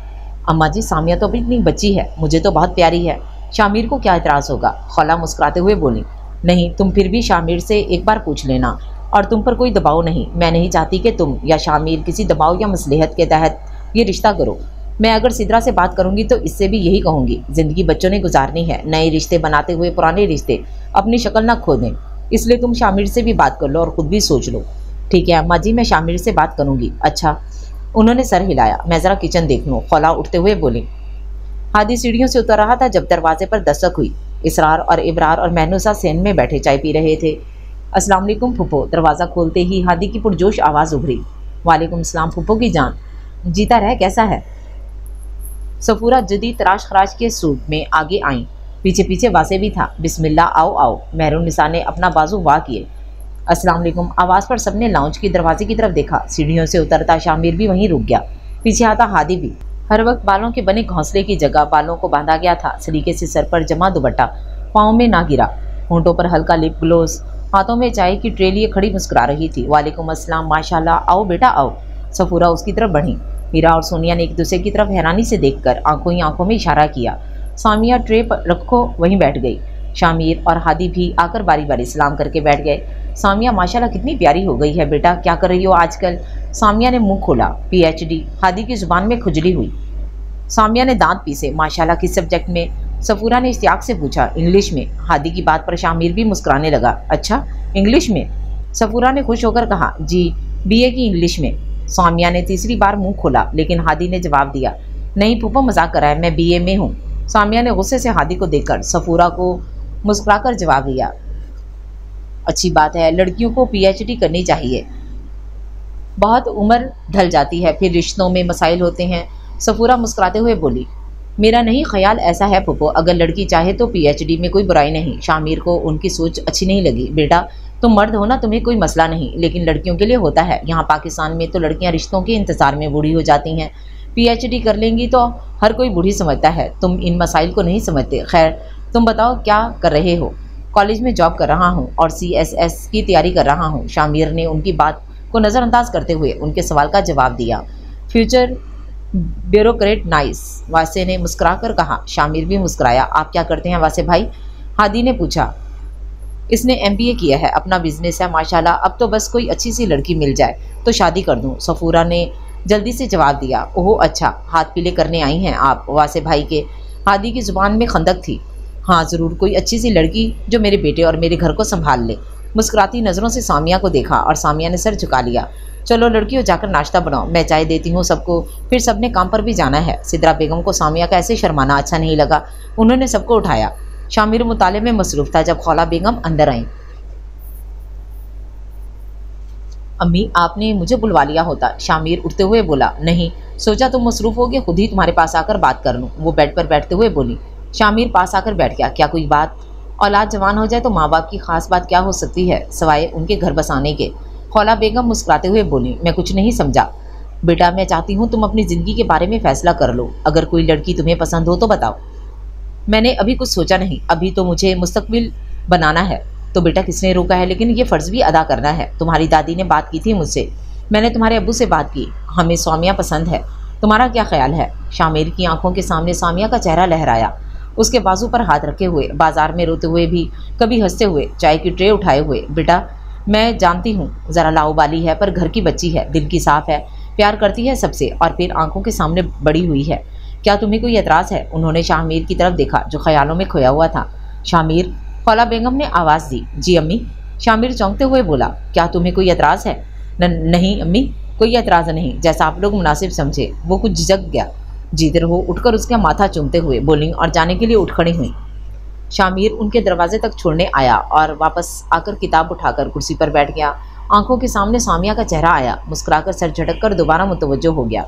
अम्मा जी, सामिया तो अभी इतनी बच्ची है, मुझे तो बहुत प्यारी है। शामिर को क्या एतराज़ होगा? खौला मुस्कुराते हुए बोली। नहीं, तुम फिर भी शामिर से एक बार पूछ लेना। और तुम पर कोई दबाव नहीं। मैं नहीं चाहती कि तुम या शामिर किसी दबाव या मसलहत के तहत ये रिश्ता करो। मैं अगर सिद्रा से बात करूंगी तो इससे भी यही कहूँगी, ज़िंदगी बच्चों ने गुजारनी है, नए रिश्ते बनाते हुए पुराने रिश्ते अपनी शक्ल ना खो दें। इसलिए तुम शामिर से भी बात कर लो और ख़ुद भी सोच लो। ठीक है अम्मा जी, मैं शामिर से बात करूँगी। अच्छा। उन्होंने सर हिलाया। मैं ज़रा किचन देख लूँ। खौला उठते हुए बोली। हादी सीढ़ियों से उतर रहा था जब दरवाजे पर दस्तक हुई। इसरार और इबरार और मेहनुसा सेन में बैठे चाय पी रहे थे। अस्सलाम वालेकुम फुप्पो। दरवाज़ा खोलते ही हादी की पुरजोश आवाज़ उभरी। वालेकुम सलाम फुप्पो की जान। जीता रह, कैसा है? सफूरा जदीद तराश खराज के सूट में आगे आई। पीछे पीछे वासे भी था। बिस्मिल्लाह, आओ आओ। मेहरुन्निसा ने अपना बाजू वाह किए। अस्सलाम वालेकुम। आवाज़ पर सबने लाउंज की दरवाजे की तरफ देखा। सीढ़ियों से उतरता शामिर भी वहीं रुक गया। पीछे आता हादी भी। हर वक्त बालों के बने घोंसले की जगह बालों को बांधा गया था। सलीके से सर पर जमा दुपट्टा पाँव में ना गिरा। होंठों पर हल्का लिप ग्लोस, हाथों में चाय की ट्रे लिए खड़ी मुस्कुरा रही थी। वालेकुम अस्सलाम, माशाल्लाह, आओ बेटा आओ। सफूरा उसकी तरफ बढ़ी। हीरा और सोनिया ने एक दूसरे की तरफ हैरानी से देखकर आंखों ही आंखों में इशारा किया। सामिया ट्रे पर रखो वहीं बैठ गई। शामिर और हादी भी आकर बारी बारी सलाम करके बैठ गए। सामिया माशाल्लाह कितनी प्यारी हो गई है बेटा, क्या कर रही हो आजकल? सामिया ने मुंह खोला। PhD। हादी की जुबान में खुजली हुई। सामिया ने दांत पीसे। माशाल्लाह किस सब्जेक्ट में? सफूरा ने इश्तियाक से पूछा। इंग्लिश में। हादी की बात पर शामिर भी मुस्कुराने लगा। अच्छा, इंग्लिश में? सफूरा ने खुश होकर कहा। जी, BA की इंग्लिश में। सामिया ने तीसरी बार मुंह खोला लेकिन हादी ने जवाब दिया। नहीं फूफो, मजाक कर रहा है, मैं BA में हूँ। सामिया ने गुस्से से हादी को देखकर सफूरा को मुस्कुराकर जवाब दिया, अच्छी बात है, लड़कियों को पीएचडी करनी चाहिए, बहुत उम्र ढल जाती है, फिर रिश्तों में मसाइल होते हैं। सफूरा मुस्कुराते हुए बोली, मेरा नहीं ख्याल ऐसा है फूफो, अगर लड़की चाहे तो पीएचडी में कोई बुराई नहीं। शामिर को उनकी सोच अच्छी नहीं लगी। बेटा तुम मर्द हो ना, तुम्हें कोई मसला नहीं, लेकिन लड़कियों के लिए होता है। यहाँ पाकिस्तान में तो लड़कियाँ रिश्तों के इंतज़ार में बूढ़ी हो जाती हैं, पीएचडी कर लेंगी तो हर कोई बूढ़ी समझता है। तुम इन मसाइल को नहीं समझते। खैर तुम बताओ क्या कर रहे हो? कॉलेज में जॉब कर रहा हूँ और CSS की तैयारी कर रहा हूँ। शामिर ने उनकी बात को नज़रअंदाज करते हुए उनके सवाल का जवाब दिया। फ्यूचर ब्यूरोक्रेट नाइस, वासे ने मुस्कुराकर कहा। शामिर भी मुस्कुराया। आप क्या करते हैं वासे भाई? हादी ने पूछा। इसने MBA किया है, अपना बिजनेस है माशाल्लाह, अब तो बस कोई अच्छी सी लड़की मिल जाए तो शादी कर दूं। सफूरा ने जल्दी से जवाब दिया। ओह अच्छा, हाथ पीले करने आई हैं आप वासे भाई के? हादी की ज़ुबान में खंदक थी। हाँ ज़रूर, कोई अच्छी सी लड़की जो मेरे बेटे और मेरे घर को संभाल ले। मुस्कुराती नज़रों से सामिया को देखा और सामिया ने सर झुका लिया। चलो लड़कियों जाकर नाश्ता बनाओ, मैं चाय देती हूँ सबको, फिर सबने काम पर भी जाना है। सिद्रा बेगम को सामिया का ऐसे शर्माना अच्छा नहीं लगा। उन्होंने सबको उठाया। शामिर मुताले में मसरूफ़ था जब खौला बेगम अंदर आई। अम्मी आपने मुझे बुलवा लिया होता, शामिर उठते हुए बोला। नहीं, सोचा तुम मसरूफ़ होगे, खुद ही तुम्हारे पास आकर बात कर लूँ, वो बेड पर बैठते हुए बोली। शामिर पास आकर बैठ गया। क्या कोई बात? औलाद जवान हो जाए तो माँ बाप की खास बात क्या हो सकती है सवाए उनके घर बसाने के? खौला बेगम मुस्कुराते हुए बोली। मैं कुछ नहीं समझा बेटा, मैं चाहती हूँ तुम अपनी ज़िंदगी के बारे में फ़ैसला कर लो। अगर कोई लड़की तुम्हें पसंद हो तो बताओ। मैंने अभी कुछ सोचा नहीं, अभी तो मुझे मुस्तकबिल बनाना है। तो बेटा किसने रोका है? लेकिन ये फ़र्ज़ भी अदा करना है। तुम्हारी दादी ने बात की थी मुझसे, मैंने तुम्हारे अब्बू से बात की, हमें सामिया पसंद है, तुम्हारा क्या ख्याल है? शामिर की आंखों के सामने सामिया का चेहरा लहराया। उसके बाजू पर हाथ रखे हुए, बाजार में रोते हुए भी, कभी हंसते हुए, चाय की ट्रे उठाए हुए। बेटा मैं जानती हूँ ज़रा लाओबाली है, पर घर की बच्ची है, दिल की साफ़ है, प्यार करती है सबसे, और फिर आंखों के सामने बड़ी हुई है। क्या तुम्हें कोई एतराज़ है? उन्होंने शामिर की तरफ देखा जो ख्यालों में खोया हुआ था। शामिर, खौला बेगम ने आवाज़ दी। जी अम्मी। शामिर चौंकते हुए बोला। क्या तुम्हें कोई एतराज़ है? नहीं अम्मी, कोई एतराज़ नहीं, जैसा आप लोग मुनासिब समझे। वो कुछ झिझक गया। जीते रहो, उठकर उसका माथा चूमते हुए बोली और जाने के लिए उठ खड़ी हुई। शामिर उनके दरवाजे तक छोड़ने आया और वापस आकर किताब उठाकर कुर्सी पर बैठ गया। आंखों के सामने सामिया का चेहरा आया। मुस्कुराकर सर झटक कर दोबारा मुतवज्जो हो गया।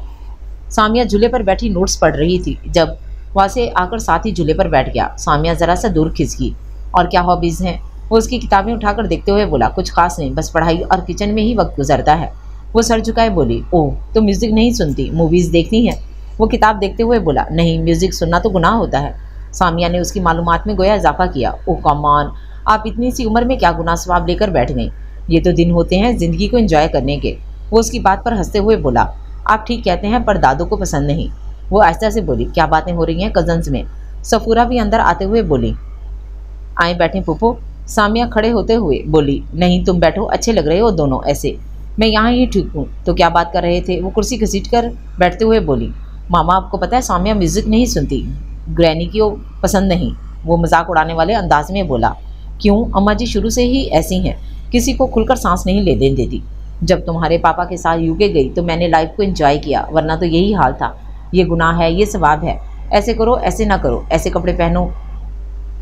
सामिया झूले पर बैठी नोट्स पढ़ रही थी जब वासे आकर साथ ही झूले पर बैठ गया। सामिया ज़रा सा दूर खिसकी। और क्या हॉबीज़ हैं? वो उसकी किताबें उठाकर देखते हुए बोला। कुछ खास नहीं, बस पढ़ाई और किचन में ही वक्त गुजरता है। वो सर झुकाए बोली। ओह तो म्यूज़िक नहीं सुनती, मूवीज़ देखती हैं? वो किताब देखते हुए बोला। नहीं, म्यूज़िक सुनना तो गुनाह होता है। सामिया ने उसकी मालूमात में गोया इजाफा किया। ओह कमान, आप इतनी सी उम्र में क्या गुनाह सवाब लेकर बैठ गई? ये तो दिन होते हैं ज़िंदगी को एंजॉय करने के। वो उसकी बात पर हंसते हुए बोला। आप ठीक कहते हैं, पर दादू को पसंद नहीं। वो आहिस्ता से बोली। क्या बातें हो रही हैं कज़न्स में? सफूरा भी अंदर आते हुए बोली। आए बैठे फूफो। सामिया खड़े होते हुए बोली। नहीं तुम बैठो, अच्छे लग रहे हो दोनों ऐसे, मैं यहाँ ही ठीक हूँ। तो क्या बात कर रहे थे? वो कुर्सी घसीट कर बैठते हुए बोली। मामा आपको पता है सामिया म्यूज़िक नहीं सुनती, ग्रैनी की पसंद नहीं। वो मजाक उड़ाने वाले अंदाज में बोला। क्यों? अम्मा जी शुरू से ही ऐसी हैं, किसी को खुलकर सांस नहीं लेने देती। जब तुम्हारे पापा के साथ यूके गई तो मैंने लाइफ को एंजॉय किया, वरना तो यही हाल था। ये गुनाह है, ये सवाब है, ऐसे करो ऐसे ना करो, ऐसे कपड़े पहनो,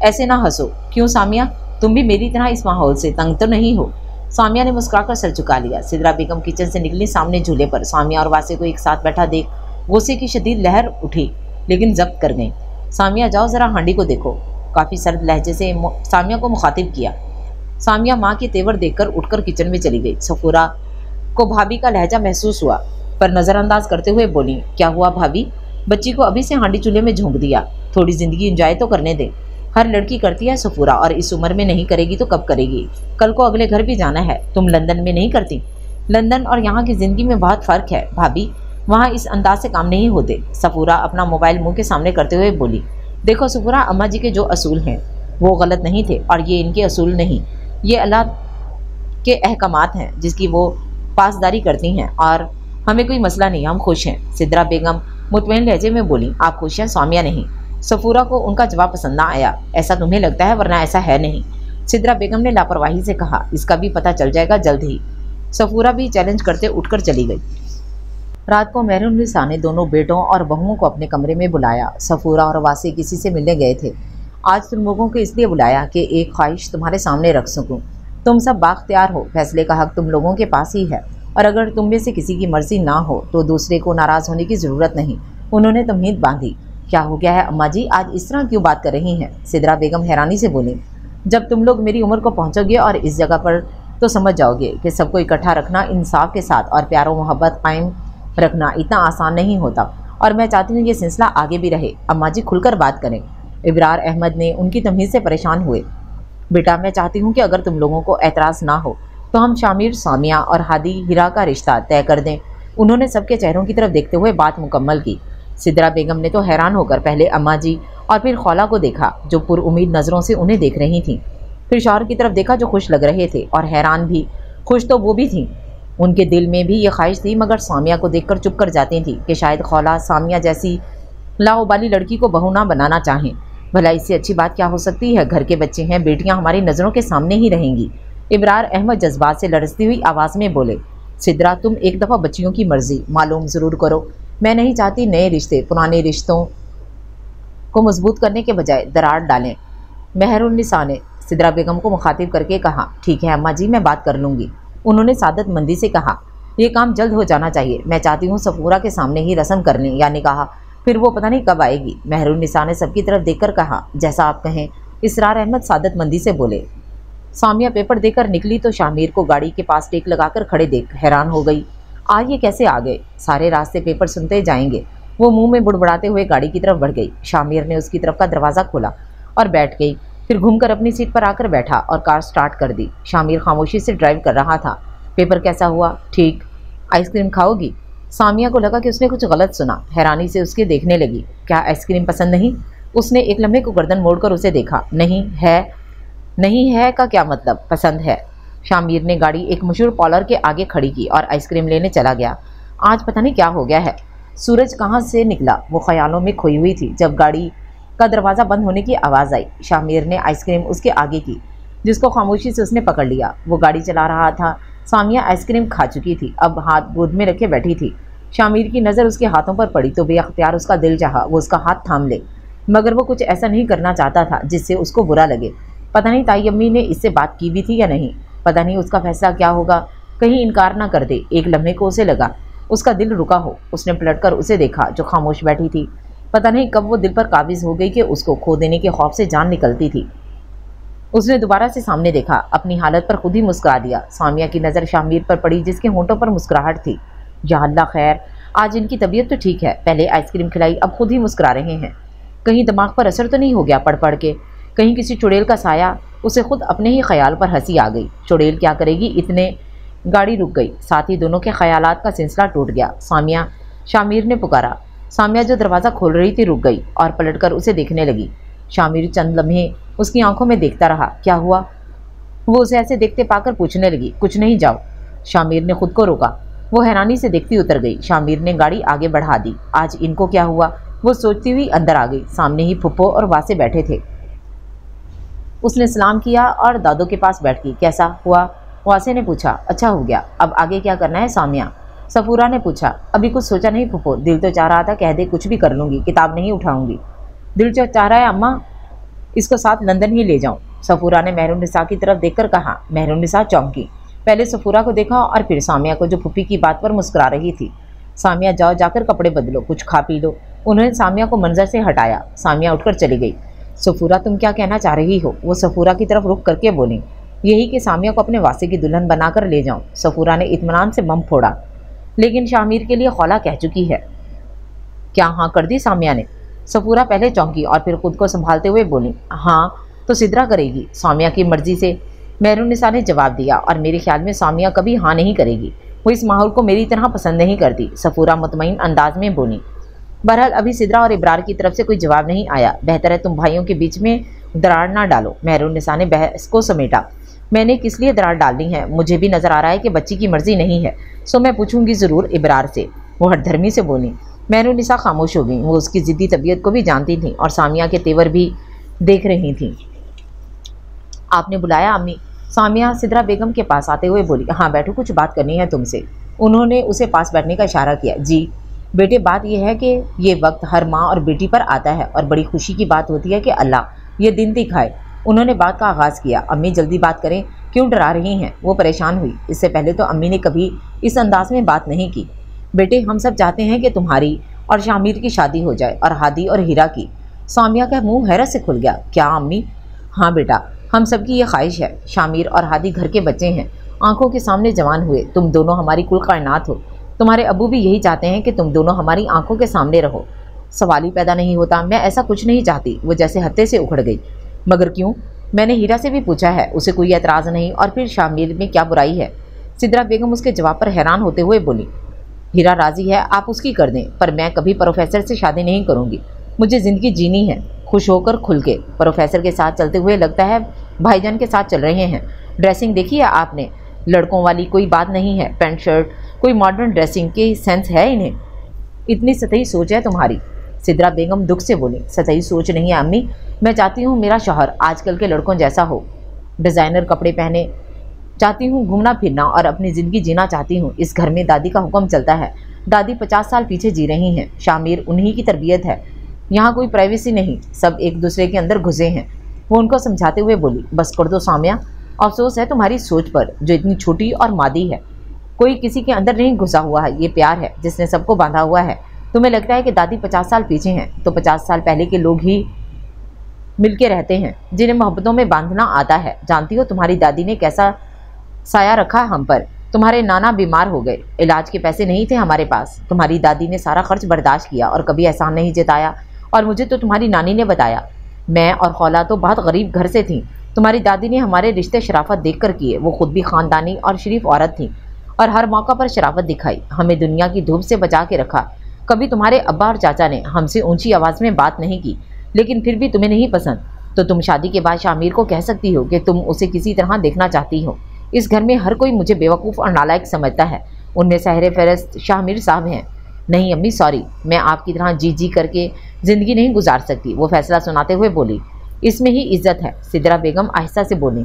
ऐसे ना हंसो। क्यों सामिया, तुम भी मेरी तरह इस माहौल से तंग तो नहीं हो? सामिया ने मुस्कुराकर सर झुका लिया। सिद्रा बेगम किचन से निकली। सामने झूले पर सामिया और वासे को एक साथ बैठा देख गुस्से की शदीद लहर उठी, लेकिन जब्त कर गई। सामिया जाओ ज़रा हांडी को देखो, काफ़ी सर्द लहजे से सामिया को मुखातिब किया। सामिया माँ के तेवर देखकर उठकर किचन में चली गई। सफूरा को भाभी का लहजा महसूस हुआ, पर नज़रअंदाज करते हुए बोली। क्या हुआ भाभी? बच्ची को अभी से हांडी चूल्हे में झोंक दिया, थोड़ी ज़िंदगी एंजॉय तो करने दे। हर लड़की करती है सफूरा, और इस उम्र में नहीं करेगी तो कब करेगी? कल को अगले घर भी जाना है। तुम लंदन में नहीं करती? लंदन और यहाँ की ज़िंदगी में बहुत फ़र्क है भाभी, वहाँ इस अंदाज से काम नहीं होते। सफूरा अपना मोबाइल मुंह के सामने करते हुए बोली। देखो सफूरा, अम्मा जी के जो असूल हैं वो गलत नहीं थे, और ये इनके असूल नहीं, ये अल्लाह के अहकामात हैं जिसकी वो पासदारी करती हैं, और हमें कोई मसला नहीं, हम खुश हैं। सिद्रा बेगम मुतमईन लहजे में बोली। आप खुश हैं? सामिया नहीं। सफूरा को उनका जवाब पसंद ना आया। ऐसा तुम्हें लगता है, वरना ऐसा है नहीं। सिद्रा बेगम ने लापरवाही से कहा। इसका भी पता चल जाएगा जल्द ही। सफूरा भी चैलेंज करते उठकर चली गई। रात को मेहरुन्निसा ने दोनों बेटों और बहुओं को अपने कमरे में बुलाया। सफूरा और वासी किसी से मिलने गए थे। आज तुम लोगों को इसलिए बुलाया कि एक ख्वाहिश तुम्हारे सामने रख सकूं। तुम सब बाख्तियार हो, फैसले का हक तुम लोगों के पास ही है, और अगर तुम में से किसी की मर्जी ना हो तो दूसरे को नाराज़ होने की ज़रूरत नहीं। उन्होंने तमहीद बांधी। क्या हो गया है अम्मा जी, आज इस तरह क्यों बात कर रही हैं? सिदरा बेगम हैरानी से बोली। जब तुम लोग मेरी उम्र को पहुँचोगे और इस जगह पर तो समझ जाओगे कि सबको इकट्ठा रखना, इंसाफ के साथ और प्यार और मोहब्बत कायम रखना इतना आसान नहीं होता, और मैं चाहती हूँ ये सिलसिला आगे भी रहे। अम्मा जी खुलकर बात करें। इब्रार अहमद ने उनकी तमहीद से परेशान हुए। बेटा, मैं चाहती हूँ कि अगर तुम लोगों को एतराज़ ना हो तो हम शामिर, सामिया और हादी हिरा का रिश्ता तय कर दें। उन्होंने सबके चेहरों की तरफ देखते हुए बात मुकम्मल की। सिदरा बेगम ने तो हैरान होकर पहले अम्मा जी और फिर खौला को देखा, जो पुरउम्मीद नज़रों से उन्हें देख रही थीं। फिर शौहर की तरफ देखा, जो खुश लग रहे थे और हैरान भी। खुश तो वो भी थीं। उनके दिल में भी ये ख्वाहिश थी, मगर सामिया को देखकर चुप कर जाती थी कि शायद खौला सामिया जैसी लाओबाली लड़की को बहू ना बनाना चाहें। भला इससे अच्छी बात क्या हो सकती है? घर के बच्चे हैं, बेटियां हमारी नज़रों के सामने ही रहेंगी। इब्रार अहमद जज्बात से लरसती हुई आवाज़ में बोले। सिदरा, तुम एक दफ़ा बच्चियों की मर्जी मालूम ज़रूर करो। मैं नहीं चाहती नए रिश्ते पुराने रिश्तों को मजबूत करने के बजाय दरार डालें। मेहरुन्निसा ने सिदरा बेगम को मुखातिब करके कहा। ठीक है अम्मा जी, मैं बात कर लूँगी। उन्होंने सादतमंदी से कहा। यह काम जल्द हो जाना चाहिए। मैं चाहती हूँ सफूरा के सामने ही रस्म कर लें, यानी कहा, फिर वो पता नहीं कब आएगी। मेहरुन्निसा ने सबकी तरफ देखकर कहा, जैसा आप कहें। इसरार अहमद सादतमंदी से बोले। सामिया पेपर देकर निकली तो शामिर को गाड़ी के पास टेक लगाकर खड़े देख हैरान हो गई। आज ये कैसे आ गए? सारे रास्ते पेपर सुनते जाएंगे। वो मुंह में बुड़बुड़ाते हुए गाड़ी की तरफ बढ़ गई। शामिर ने उसकी तरफ का दरवाज़ा खोला और बैठ गई। फिर घूमकर अपनी सीट पर आकर बैठा और कार स्टार्ट कर दी। शामिर खामोशी से ड्राइव कर रहा था। पेपर कैसा हुआ? ठीक। आइसक्रीम खाओगी? सामिया को लगा कि उसने कुछ गलत सुना। हैरानी से उसके देखने लगी। क्या आइसक्रीम पसंद नहीं? उसने एक लम्हे को गर्दन मोड़कर उसे देखा। नहीं है। नहीं है का क्या मतलब? पसंद है। शामिर ने गाड़ी एक मशहूर पार्लर के आगे खड़ी की और आइसक्रीम लेने चला गया। आज पता नहीं क्या हो गया है। सूरज कहाँ से निकला? वो ख्यालों में खोई हुई थी जब गाड़ी का दरवाज़ा बंद होने की आवाज़ आई। शामिर ने आइसक्रीम उसके आगे की, जिसको खामोशी से उसने पकड़ लिया। वो गाड़ी चला रहा था। सामिया आइसक्रीम खा चुकी थी, अब हाथ गोद में रखे बैठी थी। शामिर की नज़र उसके हाथों पर पड़ी तो बेअख्तियार उसका दिल चाहा वो उसका हाथ थाम ले, मगर वो कुछ ऐसा नहीं करना चाहता था जिससे उसको बुरा लगे। पता नहीं ताई अम्मी ने इससे बात की भी थी या नहीं। पता नहीं उसका फैसला क्या होगा, कहीं इनकार ना कर दे। एक लम्हे को उसे लगा उसका दिल रुका हो। उसने पलटकर उसे देखा जो खामोश बैठी थी। पता नहीं कब वो दिल पर काबिज हो गई कि उसको खो देने के खौफ से जान निकलती थी। उसने दोबारा से सामने देखा, अपनी हालत पर खुद ही मुस्कुरा दिया। सामिया की नज़र शामिर पर पड़ी, जिसके होंठों पर मुस्कुराहट थी। या अल्लाह खैर, आज इनकी तबीयत तो ठीक है। पहले आइसक्रीम खिलाई, अब खुद ही मुस्कुरा रहे हैं। कहीं दिमाग पर असर तो नहीं हो गया पढ़ पढ़ के? कहीं किसी चुड़ैल का साया? उसे खुद अपने ही ख्याल पर हंसी आ गई। चुड़ैल क्या करेगी? इतने गाड़ी रुक गई। साथ ही दोनों के ख्यालात का सिलसिला टूट गया। सामिया, शामिर ने पुकारा। सामिया जो दरवाज़ा खोल रही थी रुक गई और पलटकर उसे देखने लगी। शामिर चंद लम्हे उसकी आंखों में देखता रहा। क्या हुआ? वो उसे ऐसे देखते पाकर पूछने लगी। कुछ नहीं, जाओ। शामिर ने खुद को रोका। वो हैरानी से देखती उतर गई। शामिर ने गाड़ी आगे बढ़ा दी। आज इनको क्या हुआ? वो सोचती हुई अंदर आ गई। सामने ही फुप्पो और वासे बैठे थे। उसने सलाम किया और दादो के पास बैठ गई। कैसा हुआ? वासे ने पूछा। अच्छा हो गया। अब आगे क्या करना है सामिया? सफूरा ने पूछा। अभी कुछ सोचा नहीं फुप्पो, दिल तो चाह रहा था कह दे कुछ भी कर लूँगी, किताब नहीं उठाऊँगी। दिल जो चाह रहा है अम्मा इसको साथ लंदन ही ले जाऊँ। सफूरा ने मेहरुन्निसा की तरफ देखकर कहा। मेहरुन्निसा चौंकी। पहले सफूरा को देखा और फिर सामिया को, जो फुप्पी की बात पर मुस्कुरा रही थी। सामिया, जाओ जाकर कपड़े बदलो, कुछ खा पी लो। उन्होंने सामिया को मंजर से हटाया। सामिया उठकर चली गई। सफूरा, तुम क्या कहना चाह रही हो? वो सफूरा की तरफ रुख करके बोली। यही कि सामिया को अपने वासे की दुल्हन बनाकर ले जाऊं। सफूरा ने इत्मीनान से बम फोड़ा। लेकिन शामिर के लिए खौला कह चुकी है। क्या हाँ कर दी सामिया ने? सफूरा पहले चौंकी और फिर खुद को संभालते हुए बोली। हाँ तो सिदरा करेगी, सामिया की मर्जी से। मेहरुन्निसा ने जवाब दिया। और मेरे ख्याल में सामिया कभी हाँ नहीं करेगी। वो इस माहौल को मेरी तरह पसंद नहीं करती। सफूरा मुतमईन अंदाज में बोली। बहरहाल अभी सिदरा और इब्रार की तरफ से कोई जवाब नहीं आया। बेहतर है तुम भाइयों के बीच में दरार ना डालो। मेहरुन्निसा ने बहस को समेटा। मैंने किस लिए दरार डालनी है? मुझे भी नज़र आ रहा है कि बच्ची की मर्जी नहीं है, सो मैं पूछूंगी ज़रूर इब्रार से। वो हठधर्मी से बोली। मेहरुन्निसा खामोश हो गई। वो उसकी ज़िद्दी तबीयत को भी जानती थी और सामिया के तेवर भी देख रही थी। आपने बुलाया अम्मी? सामिया सिदरा बेगम के पास आते हुए बोली। हाँ बैठो, कुछ बात करनी है तुमसे। उन्होंने उसे पास बैठने का इशारा किया। जी बेटे, बात यह है कि ये वक्त हर माँ और बेटी पर आता है और बड़ी खुशी की बात होती है कि अल्लाह ये दिन दिखाए। उन्होंने बात का आगाज़ किया। अम्मी जल्दी बात करें, क्यों डरा रही हैं? वो परेशान हुई। इससे पहले तो अम्मी ने कभी इस अंदाज में बात नहीं की। बेटे, हम सब चाहते हैं कि तुम्हारी और शामिर की शादी हो जाए और हादी और हीरा की। सामिया का मुंह हैरत से खुल गया। क्या अम्मी? हाँ बेटा, हम सबकी ये ख्वाहिश है। शामिर और हादी घर के बच्चे हैं, आंखों के सामने जवान हुए। तुम दोनों हमारी कुल कायनात हो। तुम्हारे अबू भी यही चाहते हैं कि तुम दोनों हमारी आंखों के सामने रहो। सवाल ही पैदा नहीं होता। मैं ऐसा कुछ नहीं चाहती। वो जैसे हत्थे से उखड़ गई। मगर क्यों? मैंने हीरा से भी पूछा है, उसे कोई एतराज़ नहीं। और फिर शामिर में क्या बुराई है? सिद्रा बेगम उसके जवाब पर हैरान होते हुए बोली, हीरा राजी है, आप उसकी कर दें, पर मैं कभी प्रोफेसर से शादी नहीं करूंगी। मुझे ज़िंदगी जीनी है, खुश होकर, खुल के। प्रोफेसर के साथ चलते हुए लगता है भाईजान के साथ चल रहे हैं। ड्रेसिंग देखी है आपने? लड़कों वाली कोई बात नहीं है। पैंट शर्ट, कोई मॉडर्न ड्रेसिंग की सेंस है इन्हें। इतनी सतही सोच है तुम्हारी। सिद्रा बेगम दुख से बोली, सतही सोच नहीं है अम्मी। मैं चाहती हूँ मेरा शौहर आजकल के लड़कों जैसा हो, डिज़ाइनर कपड़े पहने। चाहती हूँ घूमना फिरना और अपनी ज़िंदगी जीना चाहती हूँ। इस घर में दादी का हुक्म चलता है। दादी 50 साल पीछे जी रही हैं। शामिर उन्हीं की तरबियत है। यहाँ कोई प्राइवेसी नहीं, सब एक दूसरे के अंदर घुसे हैं। वो उनको समझाते हुए बोली, बस कर दो सामिया। अफसोस है तुम्हारी सोच पर जो इतनी छोटी और मादी है। कोई किसी के अंदर नहीं घुसा हुआ है, ये प्यार है जिसने सबको बांधा हुआ है। तुम्हें लगता है कि दादी 50 साल पीछे हैं, तो 50 साल पहले के लोग ही मिलके रहते हैं जिन्हें मोहब्बतों में बांधना आता है। जानती हो तुम्हारी दादी ने कैसा साया रखा हम पर। तुम्हारे नाना बीमार हो गए, इलाज के पैसे नहीं थे हमारे पास। तुम्हारी दादी ने सारा खर्च बर्दाश्त किया और कभी एहसान नहीं जताया। और मुझे तो तुम्हारी नानी ने बताया, मैं और खौला तो बहुत गरीब घर से थी। तुम्हारी दादी ने हमारे रिश्ते शराफत देखकर किए। वो खुद भी ख़ानदानी और शरीफ औरत थी और हर मौका पर शराफत दिखाई, हमें दुनिया की धूप से बचा के रखा। कभी तुम्हारे अब्बा और चाचा ने हमसे ऊंची आवाज़ में बात नहीं की, लेकिन फिर भी तुम्हें नहीं पसंद तो तुम शादी के बाद शामिर को कह सकती हो कि तुम उसे किसी तरह देखना चाहती हो। इस घर में हर कोई मुझे बेवकूफ़ और नालायक समझता है। उनमें सहरे फहरिस्त शामिर साहब हैं। नहीं अम्मी, सॉरी, मैं आपकी तरह जी जी करके ज़िंदगी नहीं गुजार सकती। वो फैसला सुनाते हुए बोली, इसमें ही इज्जत है। सिद्रा बेगम आहिस्ता से बोली,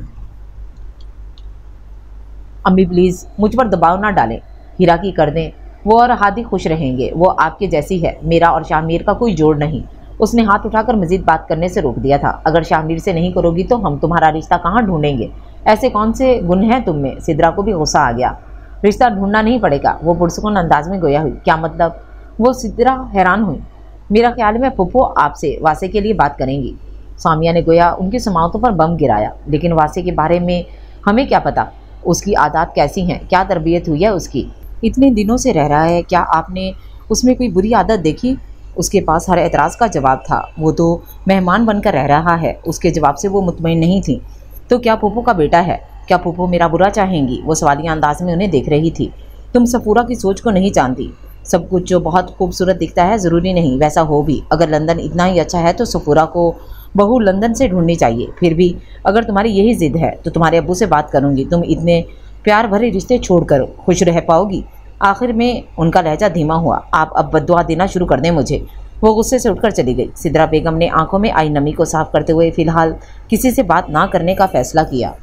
अम्मी प्लीज़ मुझ पर दबाव ना डालें, हीरा की कर दें। वो और हादी खुश रहेंगे। वो आपके जैसी है, मेरा और शामिर का कोई जोड़ नहीं। उसने हाथ उठाकर मजीद बात करने से रोक दिया था। अगर शामिर से नहीं करोगी तो हम तुम्हारा रिश्ता कहाँ ढूंढेंगे? ऐसे कौन से गुण हैं तुम में? सिद्रा को भी गुस्सा आ गया। रिश्ता ढूंढना नहीं पड़ेगा, वो पुरसुकून अंदाज में गोया हुई। क्या मतलब? वो सिद्रा हैरान हुई। मेरा ख्याल है फुप्पो आपसे वासे के लिए बात करेंगी। सामिया ने गोया उनकी समातों पर बम गिराया। लेकिन वासे के बारे में हमें क्या पता? उसकी आदत कैसी हैं? क्या तरबियत हुई है उसकी? इतने दिनों से रह रहा है, क्या आपने उसमें कोई बुरी आदत देखी? उसके पास हर एतराज़ का जवाब था। वो तो मेहमान बनकर रह रहा है। उसके जवाब से वो मुतमईन नहीं थी। तो क्या फूफो का बेटा है? क्या फूफो मेरा बुरा चाहेंगी? वो सवालिया अंदाज में उन्हें देख रही थी। तुम सफूरा की सोच को नहीं जानती। सब कुछ जो बहुत खूबसूरत दिखता है ज़रूरी नहीं वैसा हो भी। अगर लंदन इतना ही अच्छा है तो सफूरा को बहू लंदन से ढूंढनी चाहिए। फिर भी अगर तुम्हारी यही ज़िद है तो तुम्हारे अब्बू से बात करूँगी। तुम इतने प्यार भरे रिश्ते छोड़कर खुश रह पाओगी? आखिर में उनका लहजा धीमा हुआ। आप अब बद्दुआ देना शुरू कर दें मुझे। वो गुस्से से उठकर चली गई। सिद्रा बेगम ने आंखों में आई नमी को साफ करते हुए फ़िलहाल किसी से बात ना करने का फ़ैसला किया।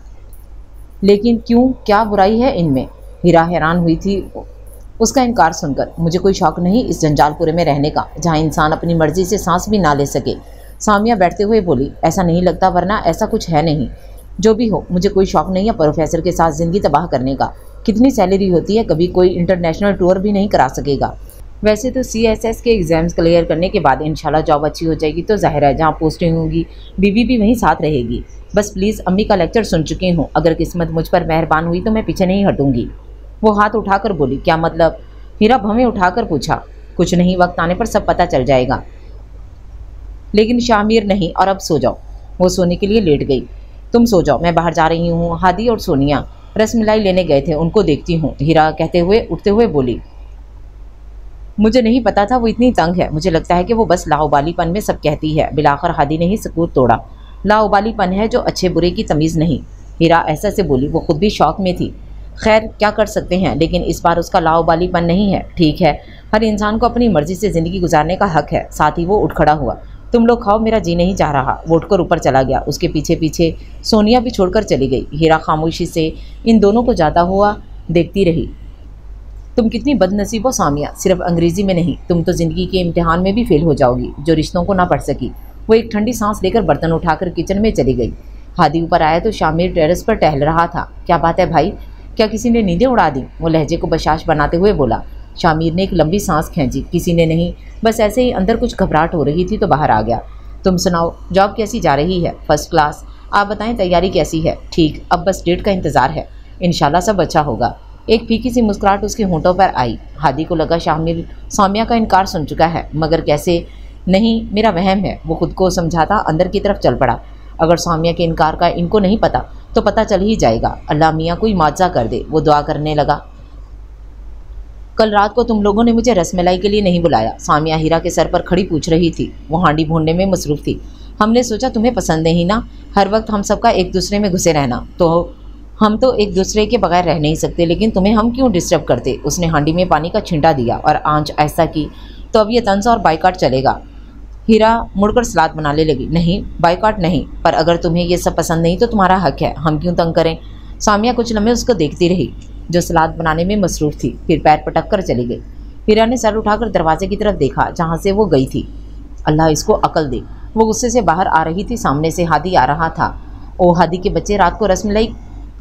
लेकिन क्यों, क्या बुराई है इनमें? हीरा हैरान हुई थी उसका इनकार सुनकर। मुझे कोई शौक़ नहीं इस जंजालपुरे में रहने का, जहाँ इंसान अपनी मर्ज़ी से सांस भी ना ले सके। सामिया बैठते हुए बोली, ऐसा नहीं लगता, वरना ऐसा कुछ है नहीं। जो भी हो, मुझे कोई शौक़ नहीं है प्रोफेसर के साथ ज़िंदगी तबाह करने का। कितनी सैलरी होती है, कभी कोई इंटरनेशनल टूर भी नहीं करा सकेगा। वैसे तो CSS के एग्ज़ाम्स क्लियर करने के बाद इंशाल्लाह जॉब अच्छी हो जाएगी तो ज़ाहिर है जहाँ पोस्टिंग होगी बीवी भी वहीं साथ रहेगी। बस प्लीज़ अम्मी का लेक्चर सुन चुकी हूँ। अगर किस्मत मुझ पर मेहरबान हुई तो मैं पीछे नहीं हटूँगी। वो हाथ उठाकर बोली, क्या मतलब? हीरा भवें उठाकर पूछा। कुछ नहीं, वक्त आने पर सब पता चल जाएगा। लेकिन शामिर नहीं, और अब सो जाओ। वो सोने के लिए लेट गई। तुम सो जाओ, मैं बाहर जा रही हूँ। हादी और सोनिया रसमलाई लेने गए थे, उनको देखती हूँ। हीरा कहते हुए उठते हुए बोली, मुझे नहीं पता था वो इतनी तंग है। मुझे लगता है कि वो बस लाउबालीपन में सब कहती है। बिलाखिर हादी ने ही सकूत तोड़ा। लाउबालीपन है जो अच्छे बुरे की तमीज़ नहीं। हीरा ऐसा से बोली। वो खुद भी शौक में थी। खैर क्या कर सकते हैं, लेकिन इस बार उसका लाउबालीपन नहीं है। ठीक है, हर इंसान को अपनी मर्ज़ी से ज़िंदगी गुजारने का हक है। साथ ही वो उठ खड़ा हुआ। तुम लोग खाओ, मेरा जी नहीं चाह रहा। वो उठकर ऊपर चला गया। उसके पीछे पीछे सोनिया भी छोड़कर चली गई। हीरा खामोशी से इन दोनों को जाता हुआ देखती रही। तुम कितनी बदनसीब हो सामिया, सिर्फ अंग्रेजी में नहीं, तुम तो ज़िंदगी के इम्तिहान में भी फेल हो जाओगी जो रिश्तों को ना पढ़ सकी। वो एक ठंडी सांस लेकर बर्तन उठाकर किचन में चली गई। हादी ऊपर आया तो शामिर टेरेस पर टहल रहा था। क्या बात है भाई, क्या किसी ने नींदें उड़ा दी? वो लहजे को बशाश बनाते हुए बोला। शामिर ने एक लंबी सांस खींची। किसी ने नहीं, बस ऐसे ही अंदर कुछ घबराहट हो रही थी तो बाहर आ गया। तुम सुनाओ, जॉब कैसी जा रही है? First class. आप बताएं तैयारी कैसी है? ठीक, अब बस डेट का इंतज़ार है, इंशाल्लाह सब अच्छा होगा। एक फीकी सी मुस्कुराहट उसके होंठों पर आई। हादी को लगा शामिर सामिया का इनकार सुन चुका है, मगर कैसे? नहीं, मेरा वहम है, वो खुद को समझाता अंदर की तरफ चल पड़ा। अगर सामिया के इनकार का इनको नहीं पता तो पता चल ही जाएगा। अल्लाह मियाँ कोई मुआवजा कर दे। वो दुआ करने लगा। कल रात को तुम लोगों ने मुझे रसमलाई के लिए नहीं बुलाया? सामिया हीरा के सर पर खड़ी पूछ रही थी। वो हांडी भूनने में मसरूफ़ थी। हमने सोचा तुम्हें पसंद नहीं ना, हर वक्त हम सबका एक दूसरे में घुसे रहना, तो हम तो एक दूसरे के बगैर रह नहीं सकते, लेकिन तुम्हें हम क्यों डिस्टर्ब करते? उसने हांडी में पानी का छिंटा दिया और आंच ऐसा की। तो अब ये तंज और बाइकाट चलेगा। हीरा मुड़कर सलाद बनाने लगी। नहीं, बाइकाट नहीं, पर अगर तुम्हें ये सब पसंद नहीं तो तुम्हारा हक है, हम क्यों तंग करें? सामिया कुछ लम्हे उसको देखती रही, जो सलाद बनाने में मसरूफ़ थी, फिर पैर पटक कर चली गई। हीरा ने सर उठाकर दरवाजे की तरफ देखा जहाँ से वो गई थी। अल्लाह इसको अकल दे। वो गुस्से से बाहर आ रही थी। सामने से हादी आ रहा था। ओ हादी के बच्चे, रात को रसमलाई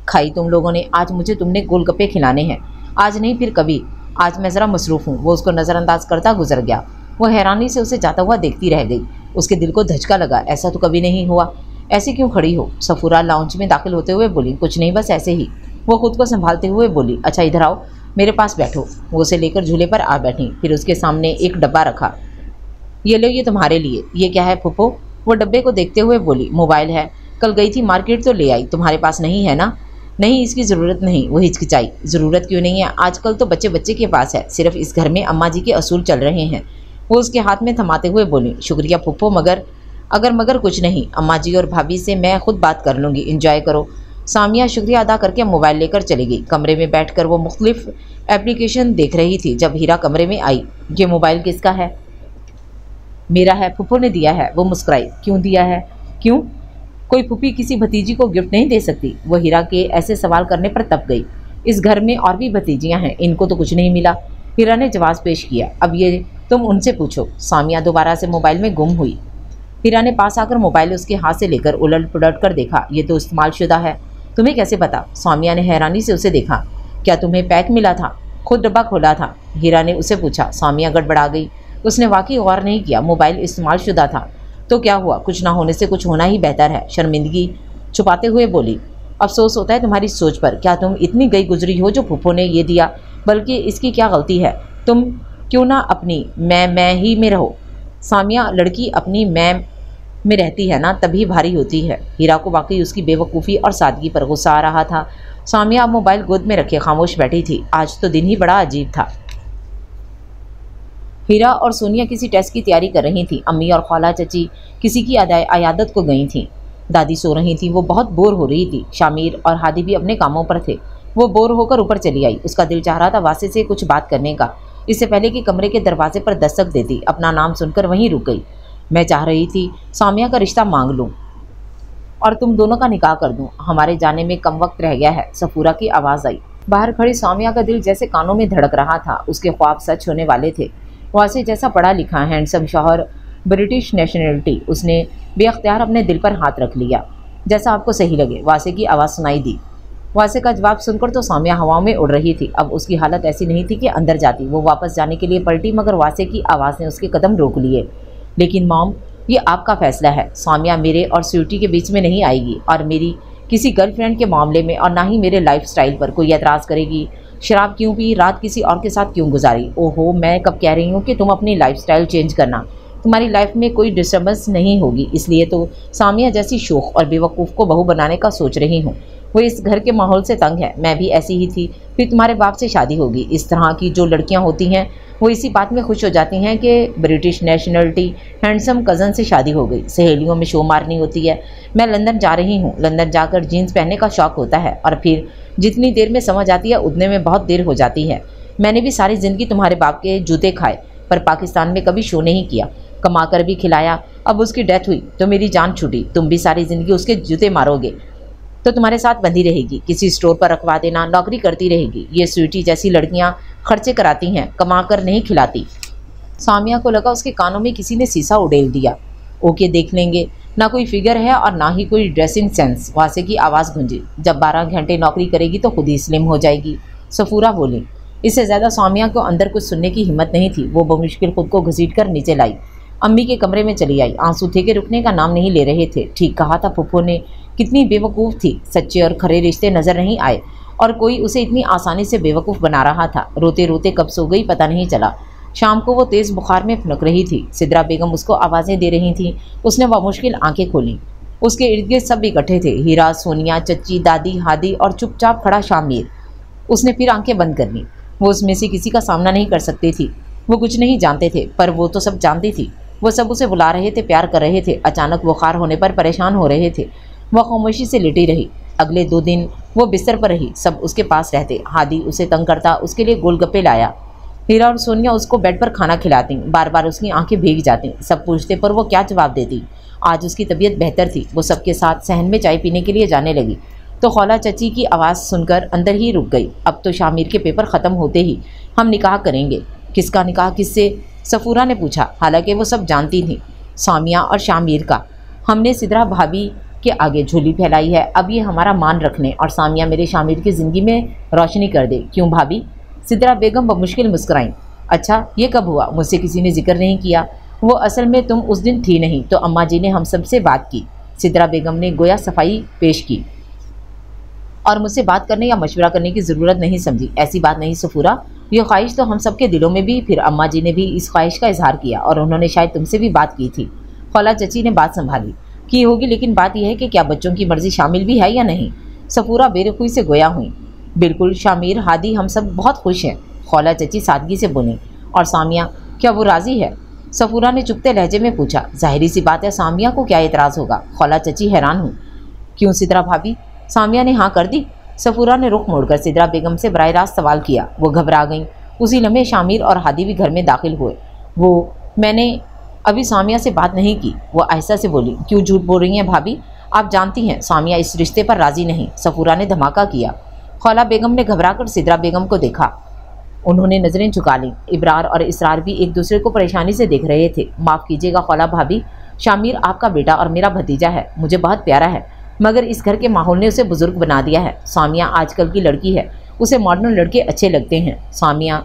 खाई तुम लोगों ने, आज मुझे तुमने गोलगप्पे खिलाने हैं। आज नहीं फिर कभी, आज मैं ज़रा मसरूफ़ हूँ। वो उसको नज़रअंदाज करता गुजर गया। वो हैरानी से उसे जाता हुआ देखती रह गई। उसके दिल को धचका लगा। ऐसा तो कभी नहीं हुआ। ऐसे क्यों खड़ी हो? सफूरा लाउंज में दाखिल होते हुए बोली। कुछ नहीं, बस ऐसे ही। वो खुद को संभालते हुए बोली। अच्छा इधर आओ, मेरे पास बैठो। वो उसे लेकर झूले पर आ बैठी। फिर उसके सामने एक डब्बा रखा। ये लो, ये तुम्हारे लिए। ये क्या है फूफो? वो डब्बे को देखते हुए बोली। मोबाइल है, कल गई थी मार्केट तो ले आई, तुम्हारे पास नहीं है ना? नहीं, इसकी ज़रूरत नहीं। वो हिचकिचाई। ज़रूरत क्यों नहीं है? आजकल तो बच्चे बच्चे के पास है, सिर्फ इस घर में अम्मा जी के असूल चल रहे हैं। वो उसके हाथ में थमाते हुए बोली। शुक्रिया फूफो, मगर कुछ नहीं, अम्मा जी और भाभी से मैं खुद बात कर लूँगी, इंजॉय करो। सामिया शुक्रिया अदा करके मोबाइल लेकर चली गई। कमरे में बैठकर वो मुख्तलिफ एप्लीकेशन देख रही थी। जब हीरा कमरे में आई। ये मोबाइल किसका है? मेरा है, फूफो ने दिया है। वो मुस्कुराई। क्यों दिया है? क्यों? कोई फूफी किसी भतीजी को गिफ्ट नहीं दे सकती? वो हीरा के ऐसे सवाल करने पर तप गई। इस घर में और भी भतीजियाँ हैं, इनको तो कुछ नहीं मिला। हीरा ने जवाब पेश किया। अब ये तुम उनसे पूछो। सामिया दोबारा से मोबाइल में गुम हुई। हीरा ने पास आकर मोबाइल उसके हाथ से लेकर उलट पुलट कर देखा। ये तो इस्तेमाल शुदा है। तुम्हें कैसे पता? सामिया ने हैरानी से उसे देखा। क्या तुम्हें पैक मिला था? खुद डब्बा खोला था? हीरा ने उसे पूछा। सामिया गड़बड़ा गई। उसने वाकई गौर नहीं किया, मोबाइल इस्तेमाल शुदा था। तो क्या हुआ? कुछ ना होने से कुछ होना ही बेहतर है। शर्मिंदगी छुपाते हुए बोली। अफसोस होता है तुम्हारी सोच पर। क्या तुम इतनी गई गुजरी हो जो फूफो ने ये दिया? बल्कि इसकी क्या गलती है? तुम क्यों ना अपनी मैं ही में रहो? सामिया, लड़की अपनी मैं में रहती है ना, तभी भारी होती है। हीरा को वाकई उसकी बेवकूफ़ी और सादगी पर गुस्सा आ रहा था। सामिया अब मोबाइल गोद में रखे खामोश बैठी थी। आज तो दिन ही बड़ा अजीब था। हीरा और सोनिया किसी टेस्ट की तैयारी कर रही थी। अम्मी और खाला चची किसी की अयादत को गई थीं। दादी सो रही थी। वो बहुत बोर हो रही थी। शामिर और हादी भी अपने कामों पर थे। वो बोर होकर ऊपर चली आई। उसका दिल चाह रहा था वासे से कुछ बात करने का, इससे पहले कि कमरे के दरवाजे पर दस्तक देती। अपना नाम सुनकर वहीं रुक गई। मैं चाह रही थी सामिया का रिश्ता मांग लूँ और तुम दोनों का निकाह कर दूँ। हमारे जाने में कम वक्त रह गया है। सफूरा की आवाज़ आई। बाहर खड़ी सामिया का दिल जैसे कानों में धड़क रहा था। उसके ख्वाब सच होने वाले थे। वासे जैसा पढ़ा लिखा, हैंडसम शौहर, ब्रिटिश नेशनलिटी। उसने बेअख्तियार अपने दिल पर हाथ रख लिया। जैसा आपको सही लगे। वासे की आवाज़ सुनाई दी। वासे का जवाब सुनकर तो सामिया हवाओं में उड़ रही थी। अब उसकी हालत ऐसी नहीं थी कि अंदर जाती। वो वापस जाने के लिए पलटी, मगर वासे की आवाज़ ने उसके कदम रोक लिए। लेकिन मॉम, ये आपका फैसला है। सामिया मेरे और स्वीटी के बीच में नहीं आएगी, और मेरी किसी गर्लफ्रेंड के मामले में, और ना ही मेरे लाइफस्टाइल पर कोई एतराज़ करेगी। शराब क्यों पी, रात किसी और के साथ क्यों गुजारी? ओहो, मैं कब कह रही हूँ कि तुम अपनी लाइफस्टाइल चेंज करना। तुम्हारी लाइफ में कोई डिस्टर्बेंस नहीं होगी, इसलिए तो सामिया जैसी शोख और बेवकूफ़ को बहू बनाने का सोच रही हूँ। वो इस घर के माहौल से तंग है। मैं भी ऐसी ही थी। फिर तुम्हारे बाप से शादी होगी। इस तरह की जो लड़कियाँ होती हैं वो इसी बात में खुश हो जाती हैं कि ब्रिटिश नेशनलिटी, हैंडसम कज़न से शादी हो गई। सहेलियों में शो मारनी होती है। मैं लंदन जा रही हूँ। लंदन जाकर जीन्स पहनने का शौक़ होता है, और फिर जितनी देर में समझ आती है उतने में बहुत देर हो जाती है। मैंने भी सारी ज़िंदगी तुम्हारे बाप के जूते खाए, पर पाकिस्तान में कभी शो नहीं किया। कमा कर भी खिलाया। अब उसकी डेथ हुई तो मेरी जान छूटी। तुम भी सारी ज़िंदगी उसके जूते मारोगे। तो तुम्हारे साथ बंधी रहेगी, किसी स्टोर पर रखवा देना, नौकरी करती रहेगी। ये स्वीटी जैसी लड़कियां खर्चे कराती हैं, कमा कर नहीं खिलाती। सामिया को लगा उसके कानों में किसी ने शीशा उड़ेल दिया। ओके, देख लेंगे। ना कोई फिगर है और ना ही कोई ड्रेसिंग सेंस। वासे की आवाज़ गूंजी, जब 12 घंटे नौकरी करेगी तो खुद ही स्लिम हो जाएगी। सफूरा बोली। इससे ज़्यादा सामिया को अंदर कुछ सुनने की हिम्मत नहीं थी। वो बमुश्किल खुद को घसीट कर नीचे लाई, अम्मी के कमरे में चली आई। आंसू थे के रुकने का नाम नहीं ले रहे थे। ठीक कहा था फुप्पो ने, कितनी बेवकूफ़ थी। सच्चे और खरे रिश्ते नज़र नहीं आए और कोई उसे इतनी आसानी से बेवकूफ़ बना रहा था। रोते रोते कब सो गई पता नहीं चला। शाम को वो तेज़ बुखार में फुनक रही थी। सिद्रा बेगम उसको आवाज़ें दे रही थी। उसने बामुश्किल आंखें खोलीं। उसके इर्द गिर्द सब इकट्ठे थे, हीरा, सोनिया, चच्ची, दादी, हादी और चुपचाप खड़ा शामिर। उसने फिर आंखें बंद कर लीं। वो उसमें से किसी का सामना नहीं कर सकती थी। वो कुछ नहीं जानते थे, पर वो तो सब जानती थी। वो सब उसे बुला रहे थे, प्यार कर रहे थे। अचानक बुखार होने पर परेशान हो रहे थे। वह खामोशी से लेटी रही। अगले 2 दिन वो बिस्तर पर रही। सब उसके पास रहते। हादी उसे तंग करता, उसके लिए गोलगप्पे लाया। हीरा और सोनिया उसको बेड पर खाना खिलाती। बार बार उसकी आंखें भीग जाती। सब पूछते पर वो क्या जवाब देती। आज उसकी तबीयत बेहतर थी। वो सबके साथ सहन में चाय पीने के लिए जाने लगी तो खौला चची की आवाज़ सुनकर अंदर ही रुक गई। अब तो शामिर के पेपर ख़त्म होते ही हम निकाह करेंगे। किसका निकाह, किससे? सफूरा ने पूछा। हालांकि वो सब जानती थी, सामिया और शामिर का। हमने सिद्रा भाभी के आगे झोली फैलाई है। अब ये हमारा मान रखने और सामिया मेरे शामिर की ज़िंदगी में रोशनी कर दे। क्यों भाभी? सिद्रा बेगम बमुश्किल मुस्कुराईं। अच्छा, ये कब हुआ? मुझसे किसी ने जिक्र नहीं किया। वो असल में तुम उस दिन थी नहीं तो अम्मा जी ने हम सब से बात की। सिद्रा बेगम ने गोया सफाई पेश की और मुझसे बात करने या मशवरा करने की ज़रूरत नहीं समझी। ऐसी बात नहीं सफूरा, ये ख्वाहिश तो हम सबके दिलों में भी। फिर अम्मा जी ने भी इस ख्वाहिश का इजहार किया और उन्होंने शायद तुमसे भी बात की थी। खौला चची ने बात संभाली। की होगी, लेकिन बात यह है कि क्या बच्चों की मर्जी शामिल भी है या नहीं? सफूरा बेरुखी से गोया हुई। बिल्कुल शामिर, हादी, हम सब बहुत खुश हैं। खौला चची सादगी से बोली। और सामिया, क्या वो राज़ी है? सफूरा ने चुपते लहजे में पूछा। जाहिर सी बात है, सामिया को क्या एतराज़ होगा? खौला चची हैरान हुई। क्यों सिद्रा भाभी? सामिया ने हाँ कर दी। सफूरा ने रुख मोड़कर सिद्रा बेगम से बराह रास्त सवाल किया। वो घबरा गईं। उसी लम्हे शामिर और हादी भी घर में दाखिल हुए। मैंने अभी सामिया से बात नहीं की, वो आहिस्ता से बोली। क्यों झूठ बोल रही हैं भाभी? आप जानती हैं सामिया इस रिश्ते पर राज़ी नहीं। सफूरा ने धमाका किया। खौला बेगम ने घबराकर सिद्रा बेगम को देखा। उन्होंने नज़रें झुका लीं। इब्रार और इसरार भी एक दूसरे को परेशानी से देख रहे थे। माफ़ कीजिएगा खौला भाभी, शामिर आपका बेटा और मेरा भतीजा है। मुझे बहुत प्यारा है, मगर इस घर के माहौल ने उसे बुजुर्ग बना दिया है। सामिया आजकल की लड़की है, उसे मॉडर्न लड़के अच्छे लगते हैं। सामिया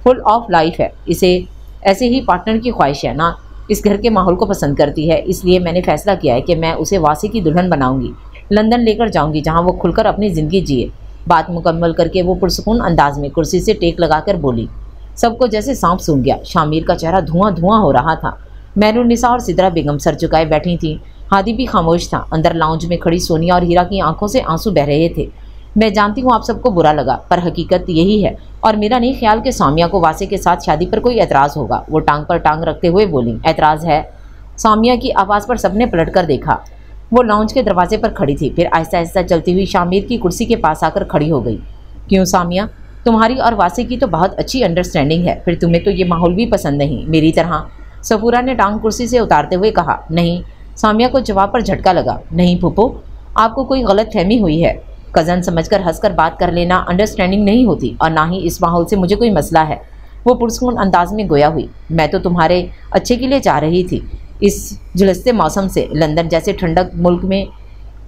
फुल ऑफ लाइफ है, इसे ऐसे ही पार्टनर की ख्वाहिश है ना, इस घर के माहौल को पसंद करती है। इसलिए मैंने फैसला किया है कि मैं उसे वासी की दुल्हन बनाऊंगी, लंदन लेकर जाऊंगी, जहां वो खुलकर अपनी ज़िंदगी जिए। बात मुकम्मल करके वो पुरसुकून अंदाज में कुर्सी से टेक लगाकर बोली। सबको जैसे सांप सूंघ गया। शामिर का चेहरा धुआं धुआं हो रहा था। मेहरुन्निसा और सिद्रा बेगम सर झुकाए बैठी थीं। हादी भी खामोश था। अंदर लाउंज में खड़ी सोनिया और हीरा की आंखों से आंसू बह रहे थे। मैं जानती हूँ आप सबको बुरा लगा, पर हकीकत यही है और मेरा नहीं ख्याल कि सामिया को वासे के साथ शादी पर कोई एतराज़ होगा। वो टांग पर टांग रखते हुए बोली। एतराज़ है? सामिया की आवाज़ पर सबने पलट कर देखा। वो लाउंज के दरवाजे पर खड़ी थी, फिर आहिस्ता आहिस्ता चलती हुई शामिर की कुर्सी के पास आकर खड़ी हो गई। क्यों सामिया, तुम्हारी और वासे की तो बहुत अच्छी अंडरस्टैंडिंग है, फिर तुम्हें तो ये माहौल भी पसंद नहीं मेरी तरह? सफूरा ने टांग कुर्सी से उतारते हुए कहा। नहीं। सामिया को जवाब पर झटका लगा। नहीं फूफो, आपको कोई गलत फहमी हुई है। कज़न समझकर हंसकर बात कर लेना अंडरस्टैंडिंग नहीं होती, और ना ही इस माहौल से मुझे कोई मसला है। वो पुरस्कून अंदाज में गोया हुई। मैं तो तुम्हारे अच्छे के लिए चाह रही थी। इस झुलसते मौसम से लंदन जैसे ठंडक मुल्क में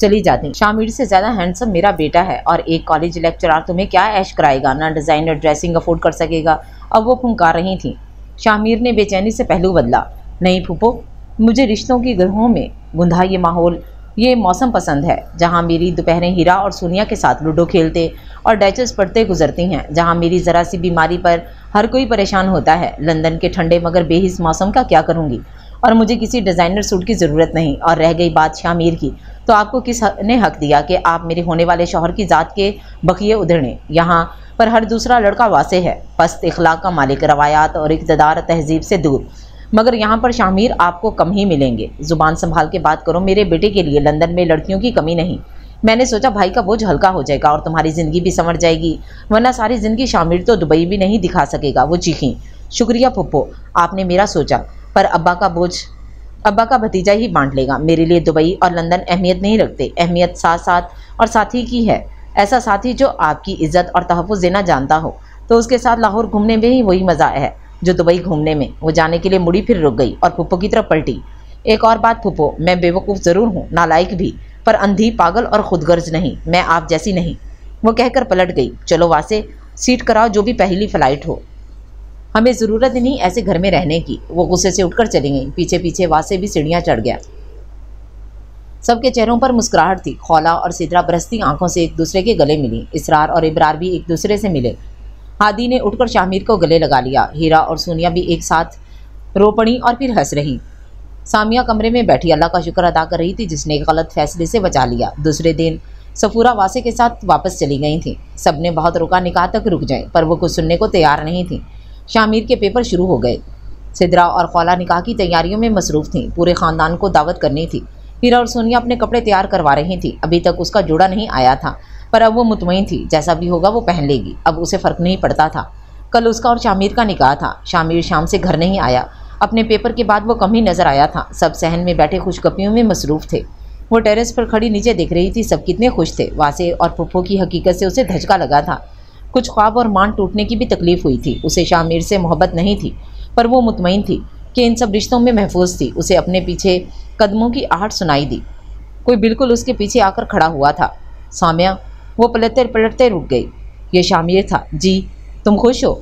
चली जाती। शामिर से ज़्यादा हैंडसम मेरा बेटा है, और एक कॉलेज लेक्चरर तुम्हें क्या ऐश कराएगा, ना डिज़ाइनर ड्रेसिंग अफोर्ड कर सकेगा। अब वो फुंकार रही थी। शामिर ने बेचैनी से पहलू बदला। नहीं फूफो, मुझे रिश्तों की ग्रहों में गुंधा ये माहौल, ये मौसम पसंद है, जहाँ मेरी दोपहरें हीरा और सोनिया के साथ लूडो खेलते और डैचेस पढ़ते गुजरती हैं, जहाँ मेरी ज़रा सी बीमारी पर हर कोई परेशान होता है। लंदन के ठंडे मगर बेहिस मौसम का क्या करूँगी, और मुझे किसी डिज़ाइनर सूट की ज़रूरत नहीं। और रह गई बात शामिर की, तो आपको किस ने हक दिया कि आप मेरे होने वाले शौहर की ज़ात के बखिए उधेड़ें? यहाँ पर हर दूसरा लड़का वासे है, पस्त इखलाक का मालिक, रवायात और इक़्तिदार तहजीब से दूर। मगर यहाँ पर शामिर आपको कम ही मिलेंगे। ज़ुबान संभाल के बात करो। मेरे बेटे के लिए लंदन में लड़कियों की कमी नहीं। मैंने सोचा भाई का बोझ हल्का हो जाएगा और तुम्हारी ज़िंदगी भी संवर जाएगी, वरना सारी ज़िंदगी शामिर तो दुबई भी नहीं दिखा सकेगा। वो चीखीं। शुक्रिया फुप्पो, आपने मेरा सोचा, पर अब्बा का बोझ अब्बा का भतीजा ही बांट लेगा। मेरे लिए दुबई और लंदन अहमियत नहीं रखते, अहमियत साथ साथ और साथी की है। ऐसा साथी जो आपकी इज्जत और तहफ़्फ़ुज़ देना जानता हो, तो उसके साथ लाहौर घूमने में ही वही मज़ा है जो दुबई घूमने में। वो जाने के लिए मुड़ी फिर रुक गई और फुप्पो की तरफ पलटी। एक और बात फुप्पो, मैं बेवकूफ़ ज़रूर हूँ, नालायक भी, पर अंधी, पागल और खुदगर्ज नहीं। मैं आप जैसी नहीं। वो कहकर पलट गई। चलो वासे, सीट कराओ जो भी पहली फ़्लाइट हो, हमें ज़रूरत नहीं ऐसे घर में रहने की। वो गुस्से से उठकर चली गई। पीछे पीछे वासे भी सीढ़ियाँ चढ़ गया। सबके चेहरों पर मुस्कुराहट थी। खौला और सिद्रा बरसती आंखों से एक दूसरे के गले मिली। इसरार और इब्रार भी एक दूसरे से मिले। हादी ने उठकर शामिर को गले लगा लिया। हीरा और सोनिया भी एक साथ रो पड़ी और फिर हंस रही। सामिया कमरे में बैठी अल्लाह का शुक्र अदा कर रही थी जिसने एक गलत फैसले से बचा लिया। दूसरे दिन सफूरा वासे के साथ वापस चली गई थी। सबने बहुत रोका निकाह तक रुक जाए, पर वो कुछ सुनने को तैयार नहीं थी। शामिर के पेपर शुरू हो गए। सिद्रा और खौला निकाह की तैयारियों में मसरूफ़ थीं। पूरे ख़ानदान को दावत करनी थी। हीरा और सोनिया अपने कपड़े तैयार करवा रही थी। अभी तक उसका जोड़ा नहीं आया था, पर अब वो मुतमईन थी जैसा भी होगा वो पहन लेगी। अब उसे फ़र्क नहीं पड़ता था। कल उसका और शामिर का निकाह था। शामिर शाम से घर नहीं आया। अपने पेपर के बाद वो कम ही नज़र आया था। सब सहन में बैठे खुशगपियों में मसरूफ़ थे। वो टेरेस पर खड़ी नीचे देख रही थी। सब कितने खुश थे। वासे और फुप्पो की हकीकत से उसे धचका लगा था। कुछ ख्वाब और मान टूटने की भी तकलीफ़ हुई थी। उसे शामिर से मोहब्बत नहीं थी, पर वो मुतमईन थी कि इन सब रिश्तों में महफूज थी। उसे अपने पीछे कदमों की आहट सुनाई दी। कोई बिल्कुल उसके पीछे आकर खड़ा हुआ था। सामिया, वो पलटते पलटते रुक गई। ये शामिर था। जी, तुम खुश हो?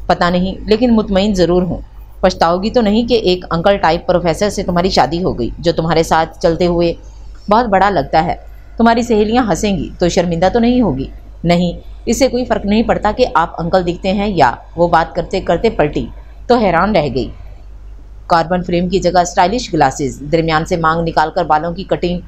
पता नहीं, लेकिन मुतमईन ज़रूर हूँ। पछताओगी तो नहीं कि एक अंकल टाइप प्रोफेसर से तुम्हारी शादी हो गई, जो तुम्हारे साथ चलते हुए बहुत बड़ा लगता है। तुम्हारी सहेलियाँ हंसेंगी तो शर्मिंदा तो नहीं होगी? नहीं, इससे कोई फ़र्क नहीं पड़ता कि आप अंकल दिखते हैं या। वो बात करते करते पलटी तो हैरान रह गई। कार्बन फ्रेम की जगह स्टाइलिश ग्लासेस, दरमियान से मांग निकालकर बालों की कटिंग,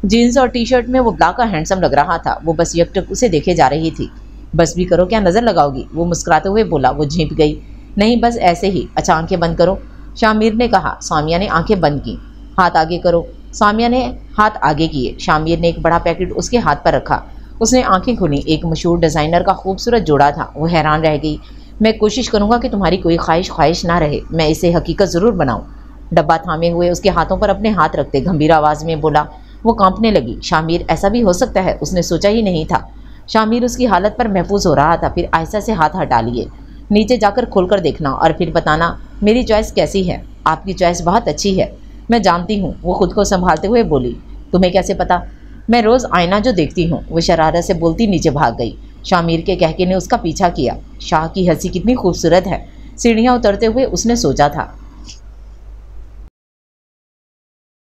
जीन्स और टी शर्ट में वो ब्लाक का हैंडसम लग रहा था। वो बस यकटक उसे देखे जा रही थी। बस भी करो, क्या नज़र लगाओगी? वो मुस्कुराते हुए बोला। वो झिंप गई। नहीं, बस ऐसे ही। अच्छा, आंखें बंद करो, शामिर ने कहा। सामिया ने आंखें बंद की। हाथ आगे करो। सामिया ने हाथ आगे किए। शामिर ने एक बड़ा पैकेट उसके हाथ पर रखा। उसने आंखें खोली। एक मशहूर डिज़ाइनर का खूबसूरत जोड़ा था। वो हैरान रह गई। मैं कोशिश करूँगा कि तुम्हारी कोई ख्वाहिश ना रहे। मैं इसे हकीकत ज़रूर बनाऊँ। डब्बा थामे हुए उसके हाथों पर अपने हाथ रखते गंभीर आवाज़ में बोला। वो कांपने लगी। शामिर, ऐसा भी हो सकता है? उसने सोचा ही नहीं था। शामिर उसकी हालत पर महफूज हो रहा था। फिर आहिस्ता से हाथ हटा लिए। नीचे जाकर खोलकर देखना और फिर बताना मेरी चॉइस कैसी है। आपकी चॉइस बहुत अच्छी है, मैं जानती हूँ। वो खुद को संभालते हुए बोली। तुम्हें कैसे पता? मैं रोज़ आईना जो देखती हूँ। वो शरारत से बोलती नीचे भाग गई। शामिर के कहके ने उसका पीछा किया। शाह की हंसी कितनी खूबसूरत है। सीढ़ियाँ उतरते हुए उसने सोचा था।